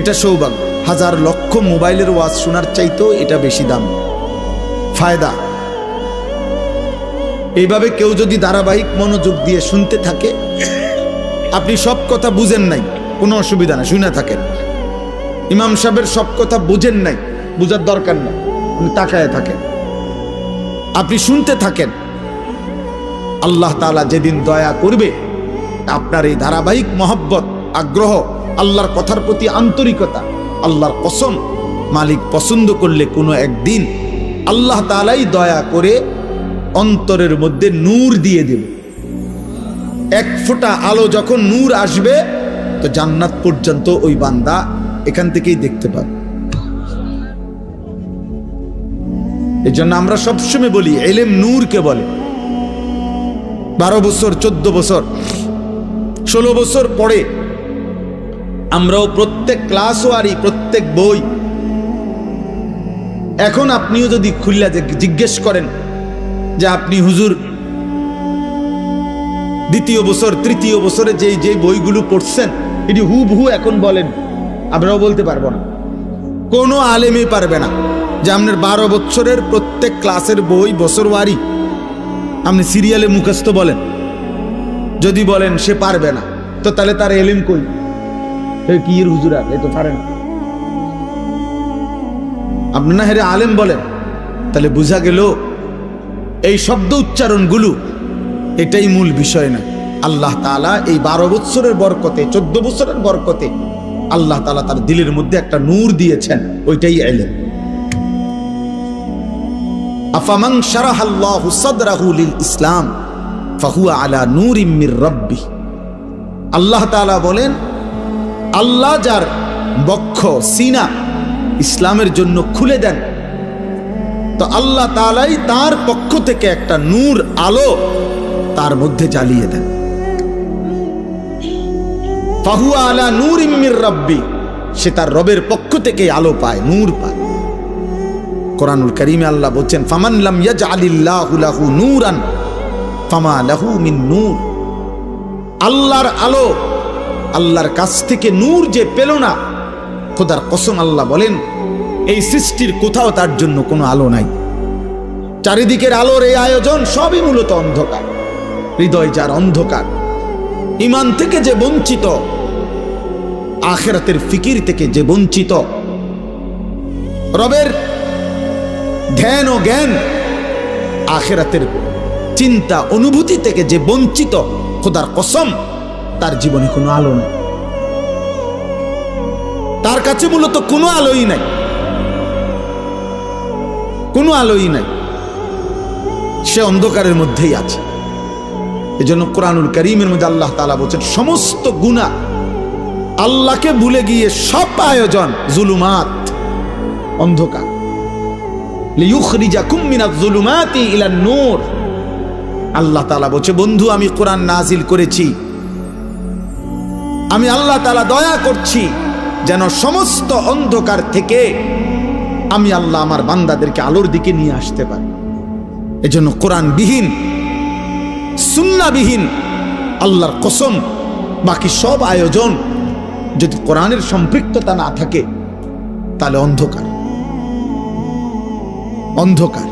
Speaker 1: এটা সৌভাগ্য। হাজার লক্ষ মোবাইলের ওয়াজ শোনার চাইতেও এটা বেশি দাম, ফায়দা। এইভাবে কেউ যদি ধারাবাহিক মনোযোগ দিয়ে শুনতে থাকে, আপনি সব কথা বুঝেন নাই, কোনো অসুবিধা না, শুনে থাকেন। ইমাম সাহেবের সব কথা বুঝেন নাই, বুঝার দরকার নেই, আপনি তাকায় থাকেন, আপনি শুনতে থাকেন। আল্লাহ তাআলা যেদিন দয়া করবে, আপনার এই ধারাবাহিক মহব্বত, আগ্রহ, আল্লাহর কথার প্রতি আন্তরিকতা, আল্লাহর কসম, মালিক পছন্দ করলে কোনো একদিন আল্লাহ তাআলাই দয়া করে অন্তরের মধ্যে নূর দিয়ে দেবে। এক ফোঁটা আলো যখন নূর আসবে, তো জান্নাত পর্যন্ত ওই বান্দা এখান থেকেই দেখতে পাবে। এই জন্য আমরা সবসময় বলি, ইলম নূরকে বলে। 12 বছর, 14 বছর, 16 বছর পরে আমরাও প্রত্যেক ক্লাসওয়ারি, প্রত্যেক বই, এখন আপনিও যদি খুললা জিজ্ঞেস করেন যে আপনি হুজুর দ্বিতীয় বছর, তৃতীয় বছরে যে বইগুলো পড়ছেন এটি হুবহু এখন বলেন, আমরাও বলতে পারবো না, কোনো আলেমই পারবে না যে আপনার 12 বছরের প্রত্যেক ক্লাসের বই বছরওয়ারি আপনি সিরিয়ালে মুখস্থ বলেন। যদি বলেন সে পারবে না, তো তাহলে তার এলিম কই? কি এর হুজুরা, এ তো পারে না। আপনি না হেরে আলেম বলেন, তাহলে বোঝা গেল এই শব্দ উচ্চারণগুলো এটাই মূল বিষয় না। আল্লাহ তাআলা এই 12 বছরের বরকতে, 14 বছরের বরকতে আল্লাহ তাআলা তার দিলের মধ্যে একটা নূর দিয়েছেন, ওইটাই ইলম। আফামান শারাহাল্লাহু সাদরাহু লিল ইসলাম ফাহুয়া আলা নূরিম মির রাব্বি। আল্লাহ তাআলা বলেন, আল্লাহ যার বক্ষ, সিনা ইসলামের জন্য খুলে দেন, তো আল্লাহ তাআলাই তার পক্ষ থেকে একটা নূর, আলো তার মধ্যে জ্বালিয়ে দেন। ফাহুয়া আলা নূরিম মির রাব্বি, সে তার রবের পক্ষ থেকে আলো পায়, নূর পায়। কোরআনুল কারীমে আল্লাহ বলছেন, ফামান লাম ইয়াজআলিল্লাহু লাহু নূরান ফামা লাহু মিন নূর। আল্লাহর আলো, আল্লাহর কাছ থেকে নূর যে পেল না, খোদার কসম আল্লাহ বলেন এই সৃষ্টির কোথাও তার জন্য কোনো আলো নাই। চারিদিকের আলোর এই আয়োজন সবই মূলত অন্ধকার। হৃদয় যার অন্ধকার, ঈমান থেকে যে বঞ্চিত, আখিরাতের ফিকির থেকে যে বঞ্চিত, রবের ধ্যান ও জ্ঞান, আখিরাতের চিন্তা অনুভূতি থেকে যে বঞ্চিত, খোদার কসম তার জীবনে কোনো আলো নেই, তার কাছে মূলত কোনো আলোই নাই, কোনো আলোই নাই, সে অন্ধকারের মধ্যেই আছে। এজন্য কোরআনুল কারীমের মধ্যে আল্লাহ তাআলা বলেছেন সমস্ত গুনাহ, আল্লাহকে ভুলে গিয়ে সব আয়োজন জুলুমাত, অন্ধকার। লিইখরিজাকুম মিনাজ জুলুমাতি ইলান নূর। আল্লাহ তাআলা বলছে বন্ধু আমি কোরআন নাজিল করেছি, আমি আল্লাহ তাআলা দয়া করছি যেন সমস্ত অন্ধকার থেকে আমি আল্লাহ আমার বান্দাদেরকে আলোর দিকে নিয়ে আসতে পারি। এজন্য কোরআনবিহীন, সুন্নাহবিহীন, আল্লাহর কসম বাকি সব আয়োজন যদি কোরআনের সম্পৃক্ততা না থাকে তাহলে অন্ধকার, অন্ধকার।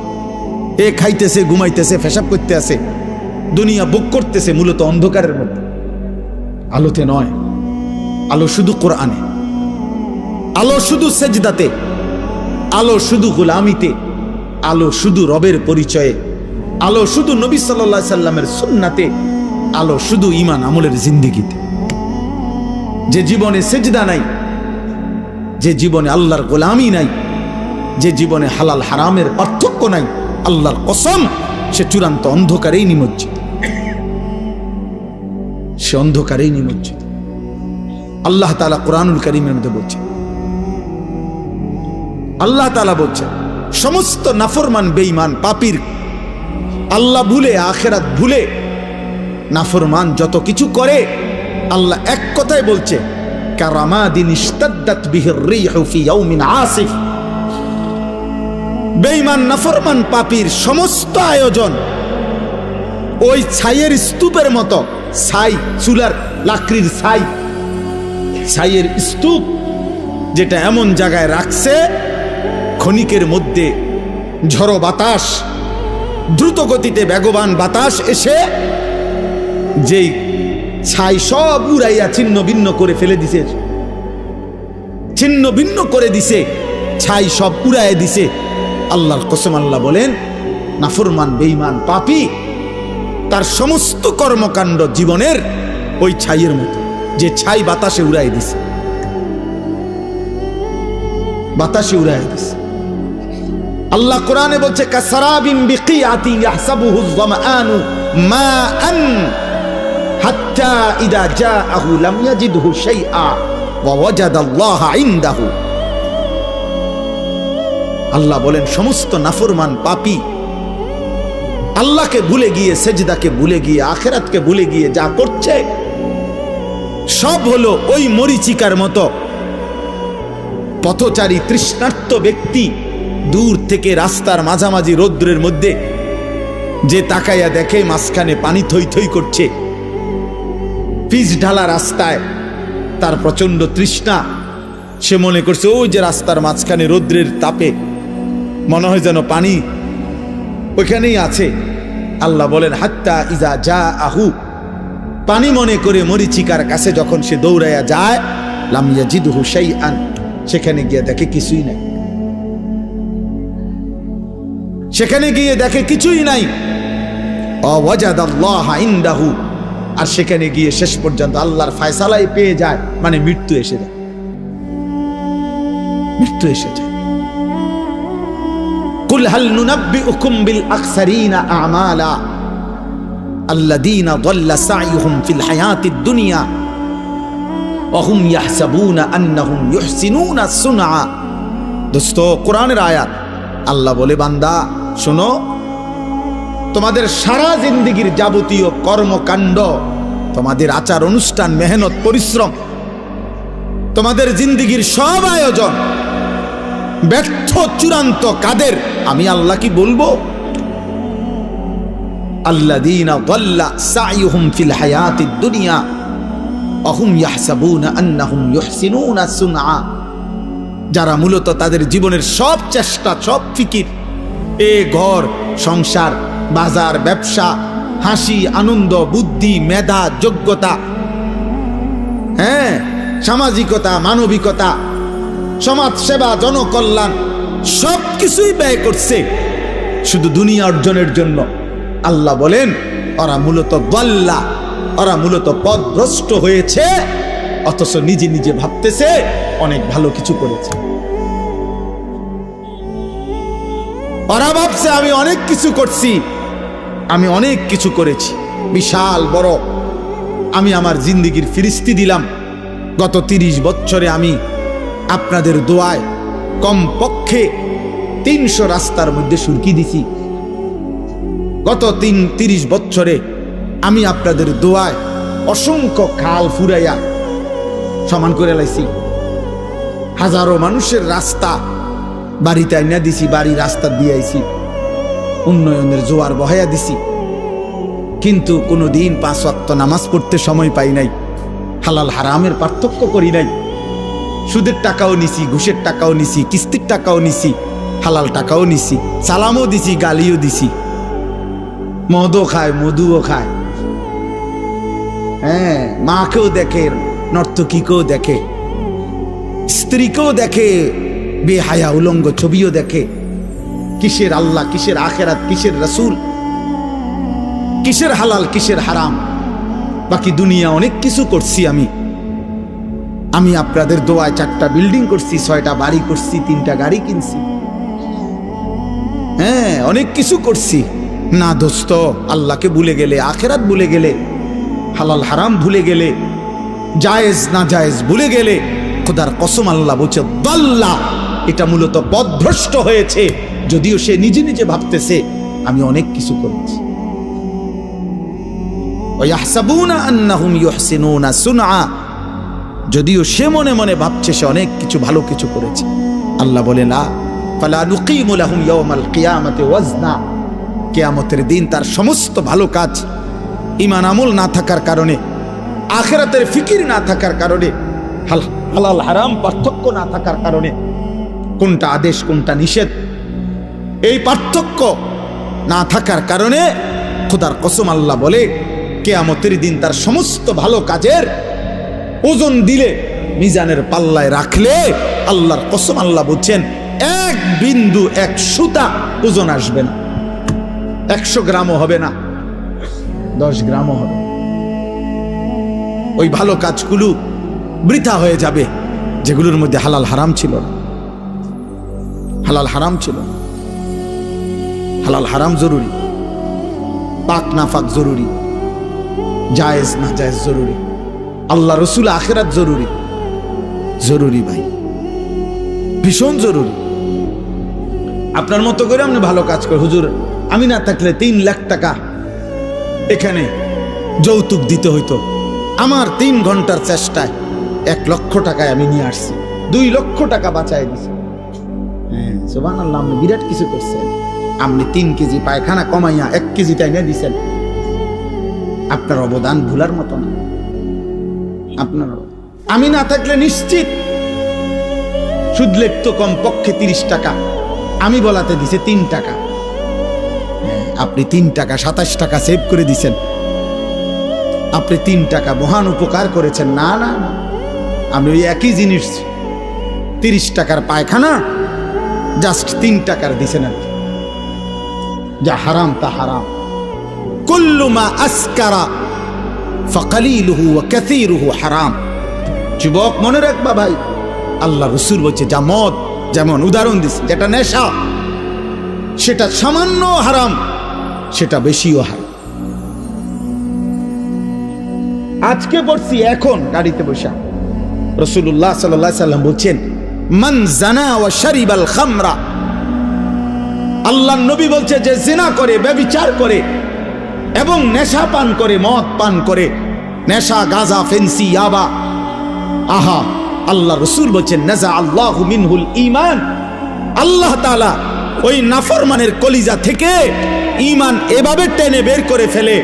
Speaker 1: এ খাইতেছে, ঘুমাইতেছে, পেশাব করতে আছে, দুনিয়া ভোগ করতেছে, মূলত অন্ধকারের মধ্যে, আলোতে নয়। আলো শুধু কোরআনে, আলো শুধু সেজদাতে, আলো শুধু গোলামিতে, আলো শুধু রবের পরিচয়ে, আলো শুধু নবী সাল্লাল্লাহু আলাইহি সাল্লামের সুন্নাতে, আলো শুধু ঈমান আমলের জিন্দেগিতে। যে জীবনে সেজদা নাই, যে জীবনে আল্লাহর গোলামি নাই, যে জীবনে হালাল হারামের পার্থক্য নাই, আল্লাহর কসম সে চূড়ান্ত অন্ধকারেই নিমজ্জিত, সে অন্ধকারেই নিমজ্জিত। আল্লাহ তাআলা কোরআনুল কারীমের মধ্যে বলছেন, আল্লাহ তাআলা বলছেন সমস্ত নাফরমান বেঈমান পাপীর, আল্লাহ ভুলে আখিরাত ভুলে নাফরমান যত কিছু করে, আল্লাহ এক কথাই বলছে কারামাদিন ইশতাদ্দাত বিহির রিহু ফি ইয়াউমিন আসিফ। বেঈমান নাফরমান পাপীর সমস্ত আয়োজন ওই ছাইয়ের স্তূপের মতো, ছাই, চুলার লাকড়ির ছাই, ছাইয়ের স্তূপ যেটা এমন জায়গায় রাখছে ক্ষণিকের মধ্যে ঝড়ো বাতাস, দ্রুত গতিতে বেগবান বাতাস এসে যেই ছাই সব উড়াইয়া ছিন্ন ভিন্ন করে ফেলে দিছে, ছিন্ন ভিন্ন করে দিছে, ছাই সব উড়াইয়া দিছে। আল্লাহর কসম আল্লাহ বলেন নাফরমান বেঈমান পাপী তার সমস্ত কর্মকাণ্ড জীবনের ওই ছাইয়ের মতো, যে ছাই বাতাসে উড়াই দিছে, বাতাসে উড়াই দিছে। আল্লাহ কোরআনে বলছে কাসারাবিন বিকিয়াতিন ইয়াহসাবুহু যামআনু মাআন হাত্তা ইযা জাআহু লাম ইয়াজিদহু শাইআ ওয়া ওয়াজাদাল্লাহা ইনদাহু। আল্লাহ বলেন সমস্ত নাফরমান পাপী আল্লাহকে ভুলে গিয়ে, সেজদাকে ভুলে গিয়ে, আখিরাতকে ভুলে গিয়ে যা করছে সব হলো ওই মরিচিকার মতো। পথচারী তৃষ্ণার্ত ব্যক্তি দূর থেকে রাস্তার মাঝামাঝি রৌদ্রের মধ্যে যে তাকাইয়া দেখে মাঝখানে পানি থই থই করছে, পিচ ঢালা রাস্তায়, তার প্রচন্ড তৃষ্ণা, সে মনে করছে ওই যে রাস্তার মাঝখানে রৌদ্রের তাপে মনে হয় যেন পানি ওইখানেই আছে। আল্লাহ বলেন হাত্তা ইজা জাআহু, পানি মনে করে মরিচিকার কাছে যখন সে দৌড়াইয়া যায়, লাম ইয়াজিদহু শাইআন, সেখানে গিয়ে দেখে কিছুই নাই, সেখানে গিয়ে দেখে কিছুই নাই। ওয়াজাদাল্লাহা ইনদাহু, আর সেখানে গিয়ে শেষ পর্যন্ত আল্লাহর ফয়সালাই পেয়ে যায়, মানে মৃত্যু এসে যায়, মৃত্যু এসে যায়। কুল হাল নুনাব্বিউকুম বিল আকসারিনা আমালা আল্লাযীনা দাল্লা সা'য়ুহুম ফিল হায়াতিদ দুনিয়া ওয়া হুম ইয়াহসাবুনা আন্নাহুম ইউহসিনুনা সুনআ। দোস্ত কোরআনের আয়াত, আল্লাহ বলে বান্দা শোনো, তোমাদের সারা জিন্দেগীর যাবতীয় কর্মকাণ্ড, তোমাদের আচার অনুষ্ঠান, মেহনত, পরিশ্রম, তোমাদের জিন্দেগীর সব আয়োজন ব্যর্থ, চূড়ান্ত কাদের? আমি আল্লাহ কি বলবো? আল্লাযীনা দাল্লা সা'য়ুহুম ফিল হায়াতিদ দুনিয়া ওয়া হুম ইয়াহসাবুনা আন্নাহুম ইউহসিনুনা সুনআ। যারা মূলত তাদের জীবনের সব চেষ্টা, সব ফিকির, ঘর সংসার, বাজার, ব্যবসা, হাসি, আনন্দ, বুদ্ধি, মেধা, যোগ্যতা, সামাজিকতা, মানবিকতা, সমাজ সেবা, জনকল্যাণ, সব কিছুই ব্যয় করছে শুধু দুনিয়া অর্জনের জন্য। আল্লাহ বলেন ওরা মূলত দাল্লা, ওরা মূলত পথভ্রষ্ট হয়েছে, অথচ নিজে নিজে ভাবতেছে অনেক ভালো কিছু করেছে। ওরা ভাবছে আমি অনেক কিছু করছি, আমি অনেক কিছু করেছি, বিশাল বড়। আমি আমার জিন্দেগির ফিরিস্তি দিলাম। গত 30 বছরে আমি আপনাদের দোয়ায় কমপক্ষে 300 রাস্তার মধ্যে সুরকি দিছি। গত 30 বছরে আমি আপনাদের দোয়ায় অসংখ্য খাল ফুরাইয়া সমান করে লাইছি। হাজারো মানুষের রাস্তা বাড়িতে আইনা দিছি, বাড়ি রাস্তা দিয়ে আইছি, উন্নয়নের জোয়ার বহাইয়া দিছি। কিন্তু কোনোদিন 5 ওয়াক্ত নামাজ পড়তে সময় পাই নাই, হালাল হারামের পার্থক্য করি নাই। সুদের টাকাও নিছি, ঘুষের টাকাও নিছি, কিস্তির টাকাও নিছি, হালাল টাকাও নিছি, সালামও দিছি, গালিও দিছি, মদও খায়, মধুও খায়। হ্যাঁ, মাকেও দেখে, নর্তকীকেও দেখে, স্ত্রীকেও দেখে, বেহায়া উলঙ্গ ছবিও দেখে। কিসের আল্লাহ, কিসের আখেরাত, কিসের রাসূল, কিসের হালাল, কিসের হারাম। বাকি দুনিয়া অনেক কিছু করছি আমি আপনাদের দোয়ায় 4টা বিল্ডিং করছি, 6টা বাড়ি করছি, 3টা গাড়ি কিনছি। হ্যাঁ, অনেক কিছু করছি। না দোস্ত, আল্লাহকে ভুলে গেলে, আখেরাত ভুলে গেলে, হালাল হারাম ভুলে গেলে, জায়েজ না জায়েজ ভুলে গেলে, খোদার কসম আল্লাহ বলছে দাল্লা, এটা মূলত পথভ্রষ্ট হয়েছে। যদিও সে নিজে নিজে ভাবতেছে আমি অনেক কিছু করেছি। ওয়াহসাবুনা আন্নাহুম ইউহসিনুনা সুনআ, যদিও সে মনে মনে ভাবছে সে অনেক কিছু ভালো কিছু করেছে। আল্লাহ বলে না, ফালা নুকিমু লাহুম ইয়াওমাল কিয়ামাতি ওয়াজনা, কিয়ামতের দিন তার সমস্ত ভালো কাজ, ঈমান আমল না থাকার কারণে, আখিরাতের ফিকির না থাকার কারণে, হালাল হারাম পার্থক্য না থাকার কারণে, কোনটা আদেশ কোনটা নিষেধ এই পার্থক্য না থাকার কারণে খোদার কসম আল্লাহ বলে কিয়ামতের দিন তার সমস্ত ভালো কাজের ওজন দিলে, মিজানের পাল্লায় রাখলে, আল্লাহর কসম আল্লাহ বলছেন 1 বিন্দু 1 সুতা ওজন আসবে না। 100 গ্রামও হবে না, 10 গ্রামও হবে। ওই ভালো কাজগুলো বৃথা হয়ে যাবে যেগুলোর মধ্যে হালাল হারাম ছিল না। হালাল হারাম ছিল, হালাল হারাম জরুরি, পাক নাফাক জরুরি, জায়েজ না জায়েজ জরুরি, আল্লাহ রসুল আখিরাত জরুরি। জরুরি ভাই, ভীষণ জরুরি। আপনার মতো করে আপনি ভালো কাজ করে, হুজুর আমি না থাকলে 3 লাখ টাকা এখানে যৌতুক দিতে হইতো, আমার 3 ঘন্টার চেষ্টায় 1 লক্ষ টাকায় আমি নিয়ে আসছি, 2 লক্ষ টাকা বাঁচাই দিছি। হ্যাঁ সুবহানাল্লাহ, আপনি বিরাট কিছু করছেন। আপনি 3 কেজি পায়খানা কমাইয়া 1 কেজি তাই নিয়ে দিছেন। আপনার অবদান ভুলার মতো না। আপনার আমি না থাকলে নিশ্চিত সুদ লেখতো কমপক্ষে 30 টাকা, আমি বলাতে দিছে 3 টাকা। আপনি 3 টাকা 27 টাকা সেভ করে দিছেন। আপনি 3 টাকা মহান উপকার করেছেন। না না না, আমি ওই একই জিনিস 30 টাকার পায়খানা জাস্ট 3 টাকার দিছেন আর কি। যা হারাম তা হারাম। কুল্লু মা আসকারা ফাকালিলুহু ওয়া কাসীরুহু হারাম। যুবক মনে রাখবা ভাই, আল্লাহ রাসূল বলছে যা মদ, যেমন উদাহরণ দিচ্ছে, যেটা নেশা সেটা সামান্য হারাম, সেটা বেশিও হারাম। আজকে পড়ছি এখন গাড়িতে বসে রাসূলুল্লাহ সাল্লাল্লাহু আলাইহি সাল্লাম বলছেন মান জানা ওয়া শারিবাল খামরা, আল্লাহর নবী বলছে যে জিনা করে, ব্যভিচার করে এবং নেশা পান করে, মদ পান করে, নেশা গাঁজা ফেন্সি ইয়াবা, আহা আল্লাহ রাসূল বলছেন নাজা আল্লাহু মিনহুল ঈমান, আল্লাহ তাআলা ওই নাফরমানের কলিজা থেকে ঈমান এভাবে টেনে বের করে ফেলে।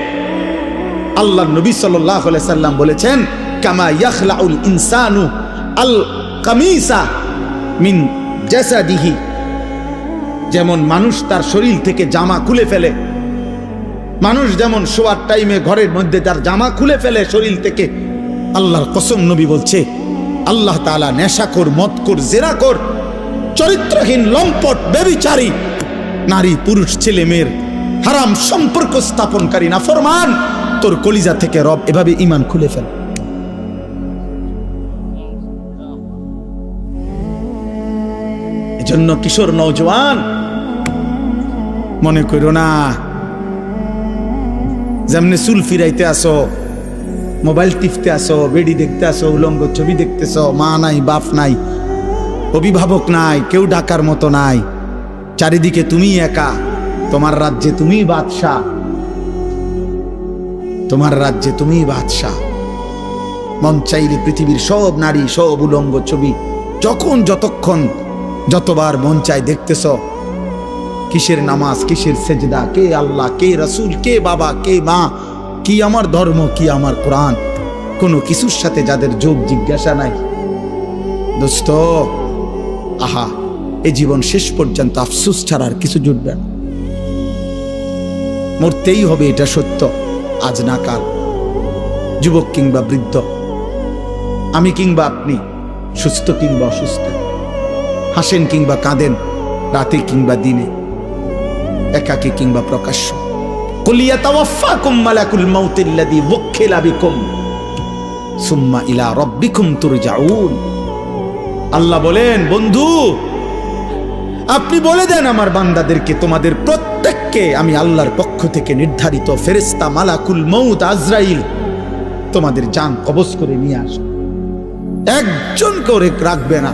Speaker 1: আল্লাহর নবী সাল্লাল্লাহু আলাইহি সাল্লাম বলেছেন কামা ইয়াখলাউল ইনসানু আল কামিসা মিন জাসাদিহি, যেমন মানুষ তার শরীর থেকে জামা খুলে ফেলে, মানুষ যেমন শোয়ার টাইমে ঘরের মধ্যে তার জামা খুলে ফেলে শরীর থেকে, আল্লাহর কসম নবী বলছে আল্লাহ তাআলা নেশাখোর, মদখোর, জেনাখোর চরিত্রহীন, লম্পট, ব্যভিচারী, নারী পুরুষ ছেলে মেয়ের হারাম সম্পর্ক স্থাপনকারী নাফরমান, তোর কলিজা থেকে রব এভাবে ঈমান খুলে ফেল। এজন্য কিশোর নওজোয়ান, মনে করো না যেমনি চুল ফিরাইতে আসো, মোবাইল টিপতে আসো, বেডি দেখতে আসো, উলঙ্গ ছবি দেখতেছ, মা নাই, বাপ নাই, অভিভাবক নাই, কেউ ডাকার মতো নাই, চারিদিকে তুমি একা, তোমার রাজ্যে তুমি বাদশাহ, তোমার রাজ্যে তুমি বাদশাহ। মন চাইলে পৃথিবীর সব নারী, সব উলঙ্গ ছবি যখন, যতক্ষণ, যতবার মন চাই দেখতেছ। কিসের নামাজ, কিসের সেজদা, কে আল্লাহ, কে রাসূল, কে বাবা, কে মা, কি আমার ধর্ম, কি আমার কোরআন, কোনো কিছুর সাথে যাদের যোগ জিজ্ঞাসা নাই। দোস্ত, আহা, এ জীবন শেষ পর্যন্ত আফসোস ছাড়া আর কিছু জুটবে না। মরতেই হবে, এটা সত্য, আজ না কাল। যুবক কিংবা বৃদ্ধ, আমি কিংবা আপনি, সুস্থ কিংবা অসুস্থ, হাসেন কিংবা কাঁদেন, রাতে কিংবা দিনে, একাকী কিংবা প্রকাশ্য। কুল ইয়াতাওয়াফাকুম মালাকুল মাউতিল্লাযী ওয়াক্কিলা বিকুম সুম্মা ইলা রাব্বিকুম তুরজাউন। আল্লাহ বলেন, বন্ধু আপনি বলে দেন আমার বান্দাদেরকে, তোমাদের প্রত্যেককে আমি আল্লাহর পক্ষ থেকে নির্ধারিত ফেরেশতা মালাকুল মউত আজরাইল তোমাদের জান কবজ করে নিয়ে আসে, একজন করে রাখবে না।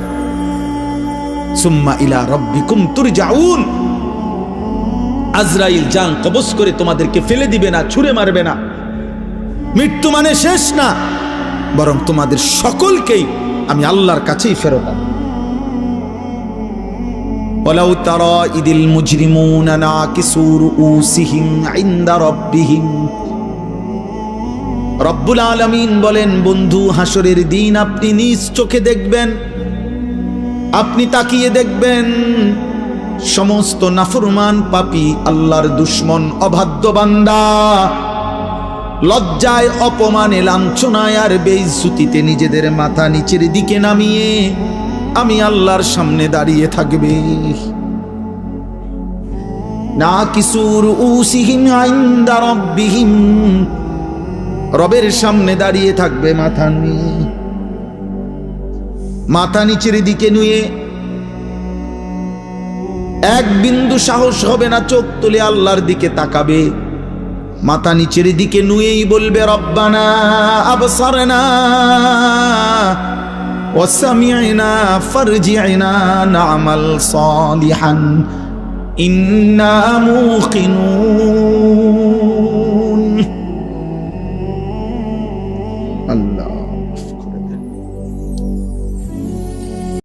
Speaker 1: সুম্মা ইলা রাব্বিকুম তুরজাউন, আজরাইল জান কবজ করে তোমাদেরকে ফেলে দিবে না, ছুঁড়ে মারবে না। মৃত্যু মানে শেষ না, বরং তোমাদের সকলকেই আমি আল্লাহর কাছেই ফেরত আনব। ওয়ালাউ তারা ইদিল মুজরিমুনা নাকিসু রুউসিহিম ইনদা রাব্বিহিম। রব্বুল আলামিন বলেন, বন্ধু হাসরের দিন আপনি নিজ চোখে দেখবেন, আপনি তাকিয়ে দেখবেন সমস্ত নাফরমান পাপী, আল্লাহর দুশমন, অবাধ্য বান্দা লজ্জায়, অপমানে, লাঞ্ছনায় আর বেইজ্জতিতে নিজেদের মাথা নিচের দিকে নামিয়ে আমি আল্লাহর সামনে দাঁড়িয়ে থাকবে। নাকিসু রুউসিহিম ইনদা রাব্বিহিম, রবের সামনে দাঁড়িয়ে থাকবে মাথা নিয়ে, মাথা নিচের দিকে নুয়ে, এক বিন্দু সাহস হবে না চোখ তুলে আল্লাহর দিকে তাকাবে। মাথা নিচের দিকে নুয়েই বলবে, রব্বানা আবসারনা ওয়া সামি'না ফারজি'না না'মাল সালিহান ইন্না মুকিনুন। আল্লাহ